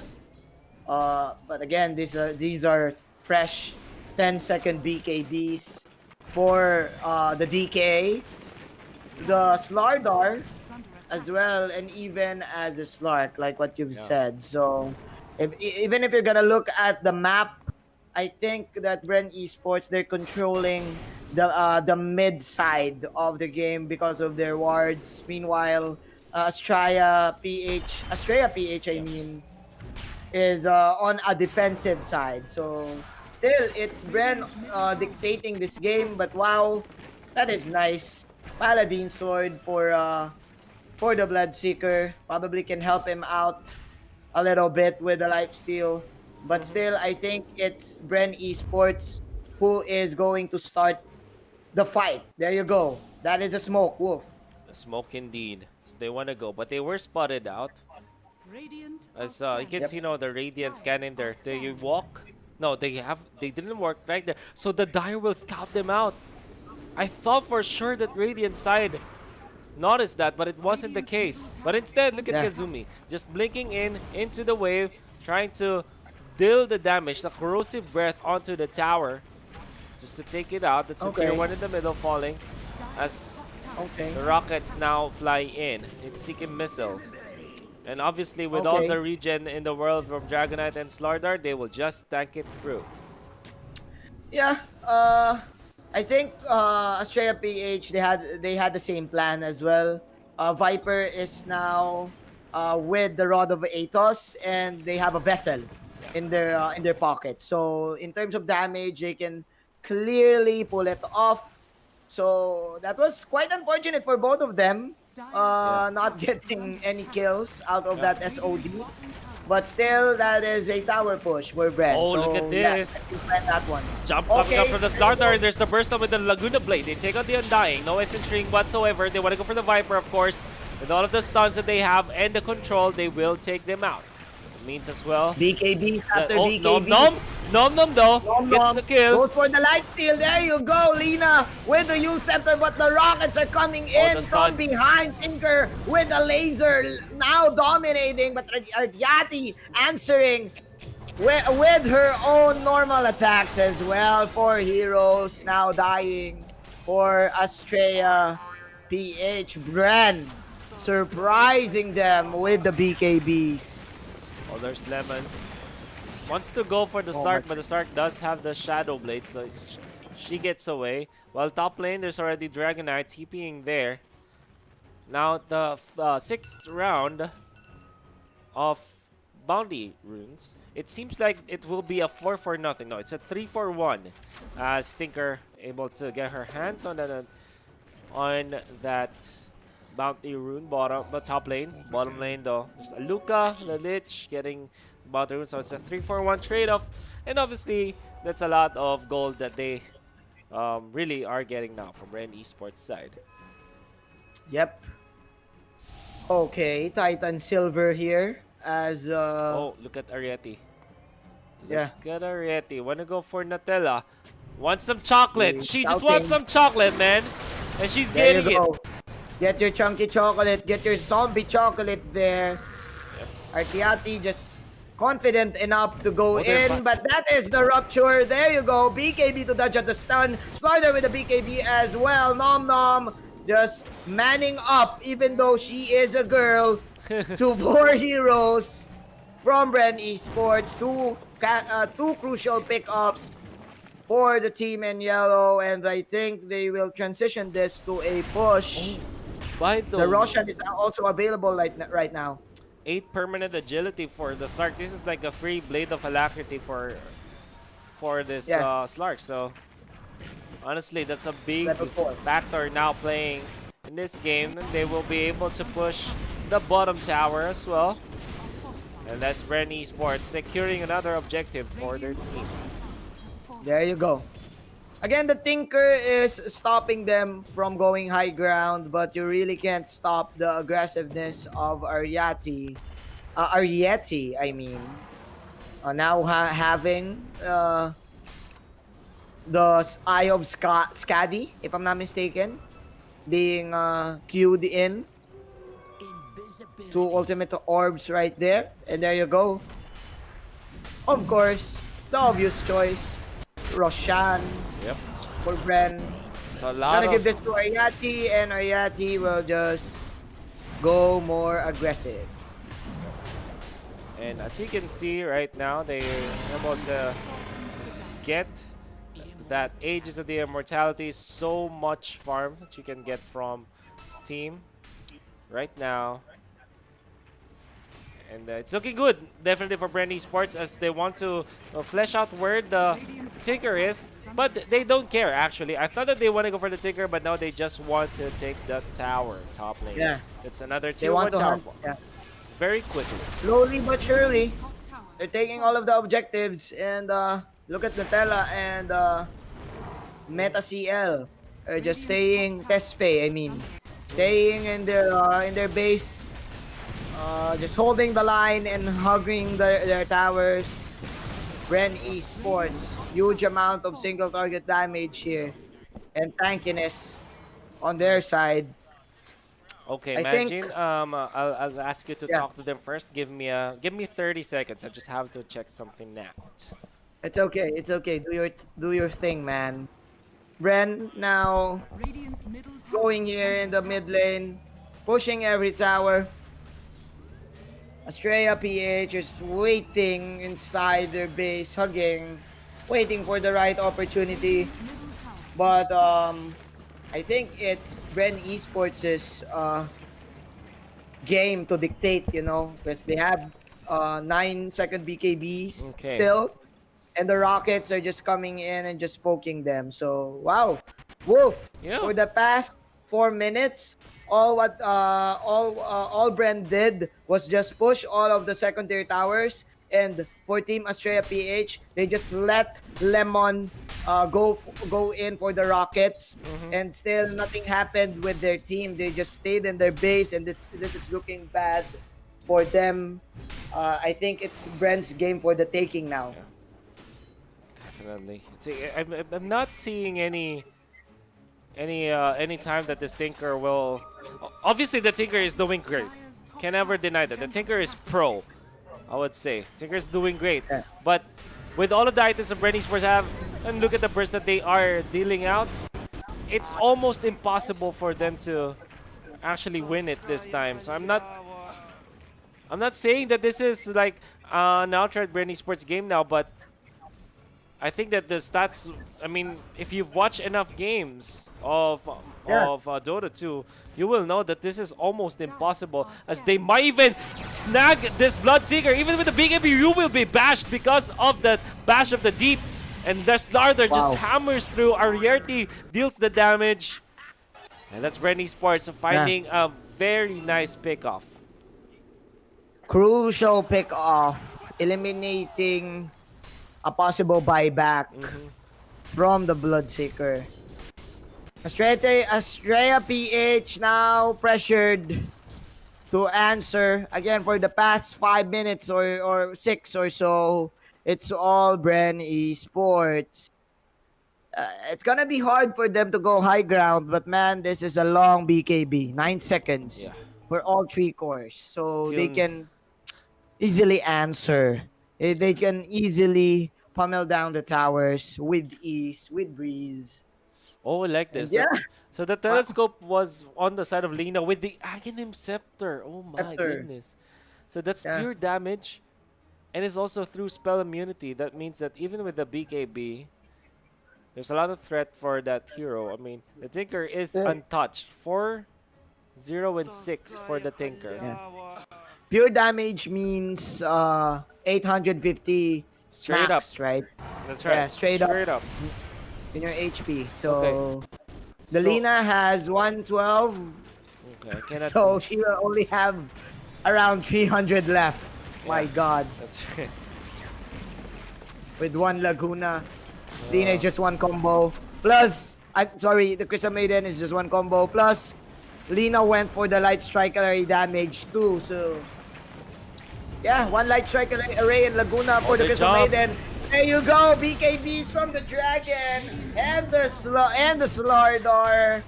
But again, these are fresh 10-second BKBs for the DK, the Slardar as well, and even as a Slark, like what you've Yeah. said. So, even if you're gonna look at the map, I think that Bren Esports, they're controlling the mid side of the game because of their wards. Meanwhile, Astrea.PH, I Yeah. mean, is on a defensive side. So still, it's Bren dictating this game. But wow, that is nice. Paladin sword for the Bloodseeker. Probably can help him out a little bit with the lifesteal. But Hmm. still, I think it's Bren Esports who is going to start the fight. There you go. That is a smoke, Wolf. A smoke indeed. So they want to go, but they were spotted out. As you can Yep. see now, the Radiant scanning there. They walk. No, they didn't work right there. So the Dire will scout them out. I thought for sure that Radiant side noticed that, but it wasn't the case. But instead, look at Yeah. Kazumi just blinking in into the wave, trying to deal the damage, the corrosive breath onto the tower, just to take it out. That's a tier Okay. 1 in the middle falling as Okay. the rockets now fly in. It's seeking missiles. And obviously, with all Okay. the regen in the world from Dragonite and Slardar, they will just tank it through. Yeah. I think Astrea.PH, they had the same plan as well. Viper is now with the Rod of Athos, and they have a vessel Yeah. in their pocket. So in terms of damage, they can clearly pull it off. So that was quite unfortunate for both of them. Yeah. Not getting any kills out of Yeah. that SOD. But still, that is a tower push for Bren. Oh, look at So yeah, this. you plan that one. Jump coming up Okay, from the there you starter, go. and there's the burst up with the Laguna Blade. They take out the Undying. No essence ring whatsoever. They want to go for the Viper, of course. With all of the stuns that they have and the control, they will take them out. It means as well. BKBs after Oh, Nom Nom! BKBs. Nom Nom though Nom gets Nom the kill. goes for the light steal. There you go, Lina with the Yule Scepter, but the Rockets are coming Oh, in the from stuns. behind. Tinker with the laser now dominating, but Yati answering with her own normal attacks as well. Four heroes now dying for Astrea.PH. Bren surprising them with the BKBs. Oh, there's Lemon. Wants to go for the Oh my Stark, but the Stark does have the Shadow Blade, so she gets away. While top lane, there's already Dragonite TPing there. Now, the 6th round of Bounty Runes, it seems like it will be a 4-4 nothing. No, it's a 3-4-1. As Tinker able to get her hands on that Bounty Rune bottom, but top lane. Bottom lane though, there's Aluka, the Lich getting Bounty Rune, so it's a 3-4-1 trade-off. And obviously, that's a lot of gold that they really are getting now from Bren Esports side. Yep. Okay, Titan Silver here as Oh, look at Ariete. yeah. Look at Ariete. Wanna go for Nutella. Wants some chocolate. He's She just wants shouting. some chocolate, man. And she's There you getting it. go. Get your chunky chocolate, get your zombie chocolate there. Artiati just confident enough to go Oh, they're in, but that is the rupture. There you go. BKB to dodge at the stun. Slider with the BKB as well. Nom Nom just manning up, even though she is a girl. To four heroes from Bren Esports. Two crucial pickups for the team in yellow, and I think they will transition this to a push. Oh, by The the Roshan is also available right now. 8 permanent agility for the Slark. This is like a free Blade of Alacrity for this Yeah, Slark. So honestly, that's a big level 4. factor now playing in this game. They will be able to push the bottom tower as well. And that's Bren Esports securing another objective for their team. There you go. Again, the Tinker is stopping them from going high ground, but you really can't stop the aggressiveness of Arieti, I mean. Now having the Eye of Skadi, if I'm not mistaken, being queued in. Two ultimate orbs right there. And there you go. Of course, the obvious choice, Roshan Yep. for Bren. So a lot Gonna give of this to Ariati, and Ariati will just go more aggressive. and as you can see right now, they're able to get that Ages of the Immortality. So much farm that you can get from this team right now. And it's looking good, definitely for Bren Esports, as they want to flesh out where the Tinker is. But they don't care, actually. I thought that they want to go for the Tinker, but now they just want to take the tower, top lane. Yeah. It's another They tier 1 want to tower. hunt. Yeah. Very quickly. Slowly but surely, they're taking all of the objectives. And look at Nutella and Meta CL are just staying Tespe. I mean, staying in their base, just holding the line and hugging their towers. Bren Esports, huge amount of single target damage here, and tankiness on their side. Okay, I think, Manjin, I'll ask you to yeah, talk to them first. Give me 30 seconds. I just have to check something out. it's okay. It's okay. Do your thing, man. Bren now going here in the mid lane, pushing every tower. Astrea.PH is waiting inside their base, hugging, waiting for the right opportunity. But I think it's Bren Esports' game to dictate, because they have 9-second BKBs Okay. still, and the Rockets are just coming in and just poking them. So wow, Wolf, Yeah. for the past 4 minutes, all Bren did was just push all of the second tier towers, and for Team Astrea.PH, they just let Lemon go in for the Rockets, and still nothing happened with their team. They just stayed in their base, and this is looking bad for them. I think it's Bren's game for the taking now. Yeah. Definitely. I'm not seeing any time that this Tinker will. Obviously, the Tinker is doing great. Can never deny that. The Tinker is pro, I would say. Tinker is doing great. Yeah. But with all of the items that Bren Esports have, and look at the burst that they are dealing out, it's almost impossible for them to actually win it this time. So I'm not saying that this is like an outright Bren Esports game now, but I think that the stats, I mean, if you've watched enough games of Dota 2, you will know that this is almost impossible, as they might even snag this Bloodseeker. Even with the BKB, you will be bashed because of that Bash of the Deep. And the Slardar just hammers through. Ariete deals the damage. And that's Bren Esports finding a very nice pickoff. Crucial pick off, eliminating a possible buyback from the Bloodseeker. Astrea.PH now pressured to answer again for the past 5 minutes or 6 or so. It's all Bren Esports. It's gonna be hard for them to go high ground, but man, this is a long BKB, 9 seconds Yeah. for all 3 cores, so they Still, can easily answer. They can easily pummel down the towers with ease, with breeze. oh, I like And this. yeah, So the wow, telescope was on the side of Lina with the Aghanim Scepter. Oh my Scepter. goodness. So that's Yeah. pure damage. And it's also through spell immunity. That means that even with the BKB, There's a lot of threat for that hero. I mean, the Tinker is Yeah. untouched. 4-0-6 for the Tinker. Yeah. Pure damage means 850 Straight up. max, right? That's right. Yeah, straight up Straight up. in your HP. Okay. So the So, Lina has 112, okay, I cannot so see. she will only have around 300 left. My Yeah. God, That's right. with one Laguna, Lina is Uh, just one combo. Plus, sorry, the Crystal Maiden is just one combo. Plus, Lina went for the Light Strike Array damage too. So, yeah, one Light Strike Array and Laguna for the good Crystal job. Maiden. There you go, BKBs from the Dragon and the Slardar,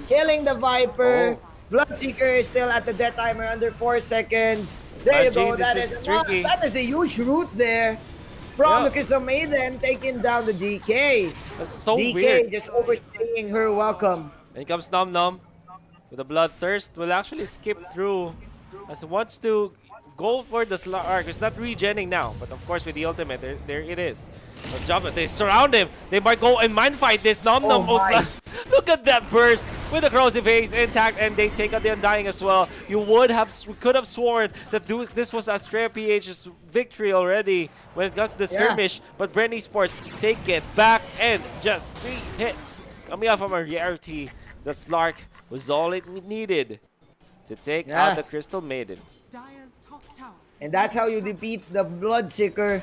killing the Viper. Oh. Bloodseeker is still at the death timer under 4 seconds. There you go. Imagine, this is tricky. That is a huge root there from Yeah. the Crystal Maiden, taking down the DK. That's so DK weird. just overstaying her welcome. And comes Nom Nom with a Bloodthirst. Will actually skip through as he wants to go for the Slark. It's not regenning now, but of course with the ultimate, there it is. Good job. They surround him. They might go and mind fight this Nom Nom. Oh my. Look at that burst with the corrosive haze intact, and they take out the Undying as well. You could have sworn that this was Astrea.PH's victory already when it comes to the skirmish, but Bren Esports take it back and just 3 hits coming out from a rarity. The Slark was all it needed to take out the Crystal Maiden. And that's how you defeat the Bloodseeker.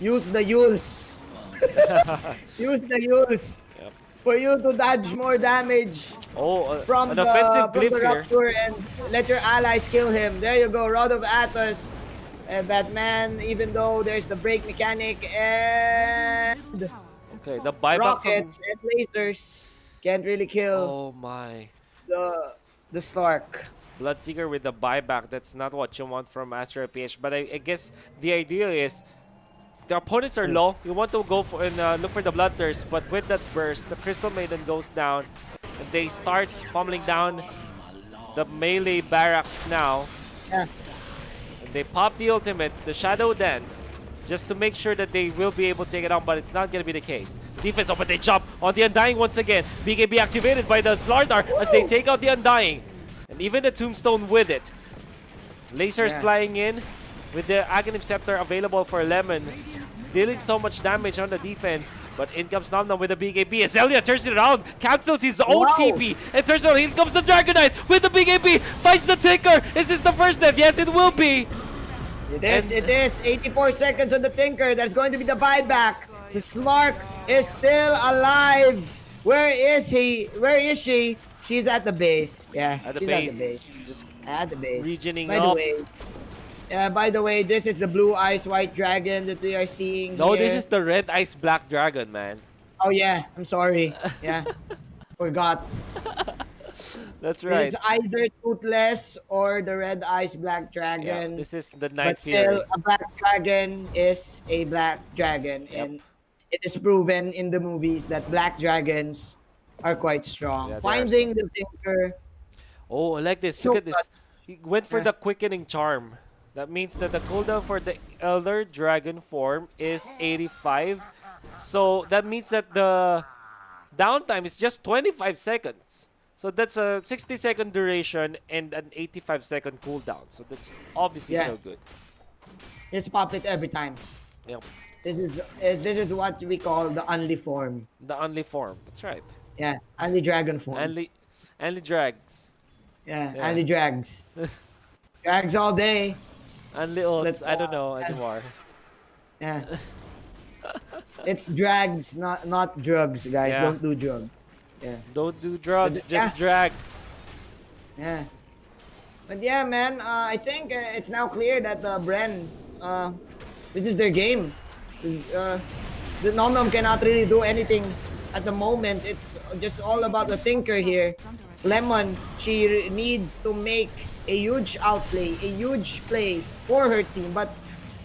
Use the Yules. Use the Yules. Yep. For you to dodge more damage Oh, from an the, offensive from glyph the here. Rupture and let your allies kill him. There you go, Rod of Athos. And Batman, even though there's the break mechanic and Okay, the buyback from... rockets and lasers, can't really kill Oh my. the Slark. Bloodseeker with the buyback, that's not what you want from Astrea.PH. But I guess the idea is the opponents are low. You want to go for and look for the Bloodthirst, but with that burst, the Crystal Maiden goes down. And they start pummeling down the melee barracks now. Yeah. And they pop the ultimate, the Shadow Dance, just to make sure that they will be able to take it out, but it's not going to be the case. Defense, oh, but they jump on the Undying once again. BKB activated by the Slardar as they take out the Undying. And even the Tombstone with it. Lasers flying in with the Aghanim Scepter available for Lemon. Dealing so much damage on the defense, but in comes Nom Nom with the BKB. Azalea turns it around, cancels his own TP, and turns around. Here comes the Dragonite with the BKB, fights the Tinker. Is this the first death? Yes, it will be. It is. 84 seconds on the Tinker. That's going to be the buyback. The Slark is still alive. Where is he? Where is she? She's at the base. Yeah, At the she's base, at the base. just At the base. regioning By up. the way, by the way, this is the Blue Eyes White Dragon that we are seeing No, here. this is the Red Ice Black Dragon, man. Oh yeah, I'm sorry. Yeah, forgot. That's right. It's either Toothless or the Red Eyes Black Yeah, Dragon. this is the But Night still, Fury. a black dragon is a black dragon, and it is proven in the movies that black dragons are quite strong. Yeah, they are Finding the Tinker. Oh, I like this. So Look at this. He went for Yeah. the Quickening Charm. That means that the cooldown for the Elder Dragon form is 85. So that means that the downtime is just 25 seconds. So that's a 60-second duration and an 85-second cooldown. So that's obviously so good. Just pop it every time. Yep. This is what we call the only form. The only form. That's right. Yeah, only dragon form. Only drags. Yeah, Yeah. only drags. Drags all day. Only ults. Let's, I don't know anymore. Yeah. It's drags, not drugs, guys. Yeah. Don't do drugs. Yeah. Don't do drugs, But, just drags. Yeah. But yeah, man, I think it's now clear that Bren, this is their game. The Nom Nom cannot really do anything at the moment. It's just all about the Tinker here. Lemon, she needs to make a huge outplay, a huge play for her team, but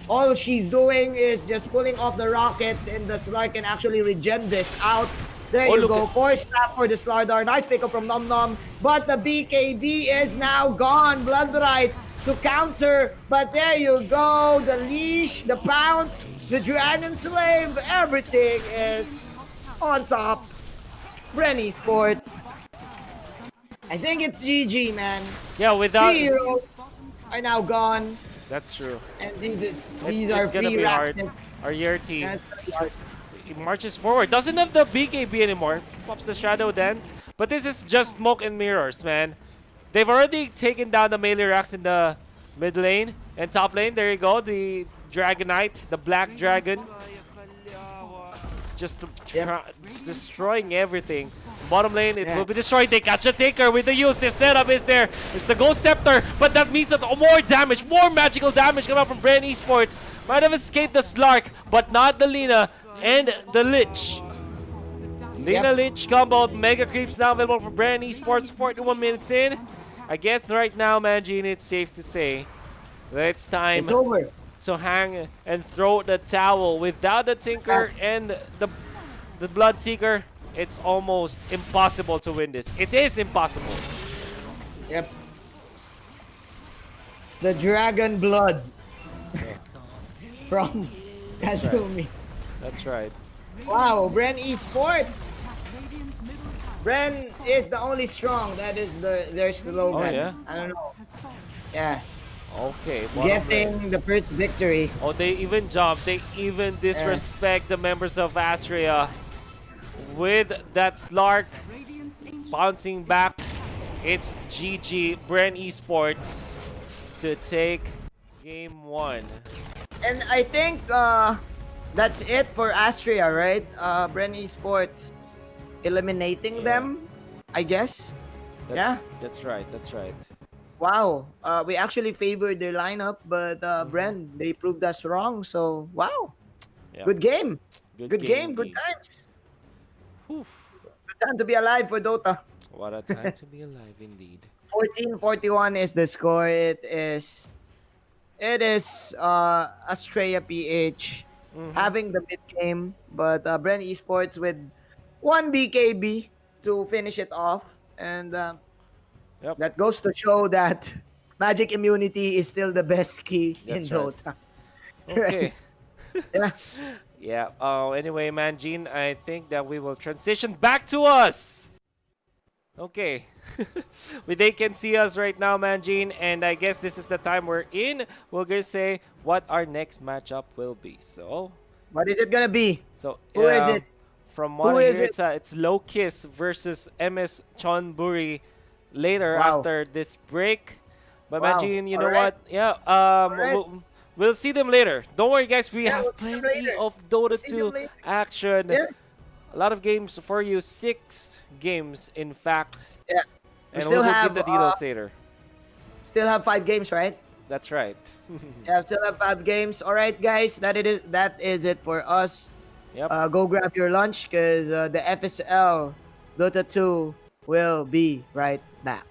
all she's doing is just pulling off the rockets, and the Slark can actually regen this out. There you go. 4-stop for the Slardar. Nice pick up from Nom Nom. But the BKB is now gone. Bloodrite to counter. But there you go. The leash, the pounce, the Dragon Slave. Everything is On top, Bren Esports. I think it's GG, man. Yeah, without... Three heroes are now gone, That's true. and these are It's gonna free be hard. racks. Our Yurti, That's very hard. he marches forward. Doesn't have the BKB anymore. Pops the Shadow Dance. But this is just smoke and mirrors, man. They've already taken down the melee racks in the mid lane and top lane. There you go. The Dragonite, the Black Dragon. It's just it's destroying everything. Bottom lane, it will be destroyed. They catch a taker with the use. The setup is there. It's the Ghost Scepter, but that means that more damage, more magical damage coming out from Bren Esports. Might have escaped the Slark, but not the Lina and the Lich. Lina Lich combo, Mega Creeps now available for Bren Esports. 41 minutes in. I guess right now, Manjin, it's safe to say that it's time to hang and throw the towel. Without the Tinker and the Bloodseeker, it's almost impossible to win this. It is impossible. Yep. The Dragon Blood from Kazumi. That's right. Wow, Bren Esports. Bren is the only strong. That is their slogan. Oh, yeah? I don't know. Yeah. Okay. Getting the first victory. Oh, they even jump. They even disrespect the members of Astrea. With that Slark bouncing back, it's GG Bren Esports to take game 1. And I think that's it for Astrea, right? Bren Esports eliminating them, I guess. That's right. That's right. Wow. We actually favored their lineup, but Bren, they proved us wrong. So, wow. Yeah. Good game. Good game. Good indeed. times. Whew. Good time to be alive for Dota. What a time to be alive, indeed. 14-41 is the score. It is Astrea.PH having the mid game, but Bren Esports with 1 BKB to finish it off, and that goes to show that magic immunity is still the best key in Dota. Okay. Yeah. Yeah. Anyway, Manjin, I think that we will transition back to us. Okay. They can see us right now, Manjin, and I guess this is the time we're in. We're gonna say what our next matchup will be. So, what is it gonna be? So, who is it? From what I hear, it's Low Kiss versus MS Chonburi later after this break. But Manjin, you know what? Yeah. We'll see them later. Don't worry, guys. We have plenty of Dota 2 action. Yeah. A lot of games for you. 6 games, in fact. Yeah. And we'll give the details later. Still have 5 games, right? That's right. Yeah, still have 5 games. All right, guys. That is it for us. Yep. Go grab your lunch because the FSL Dota 2 will be right back.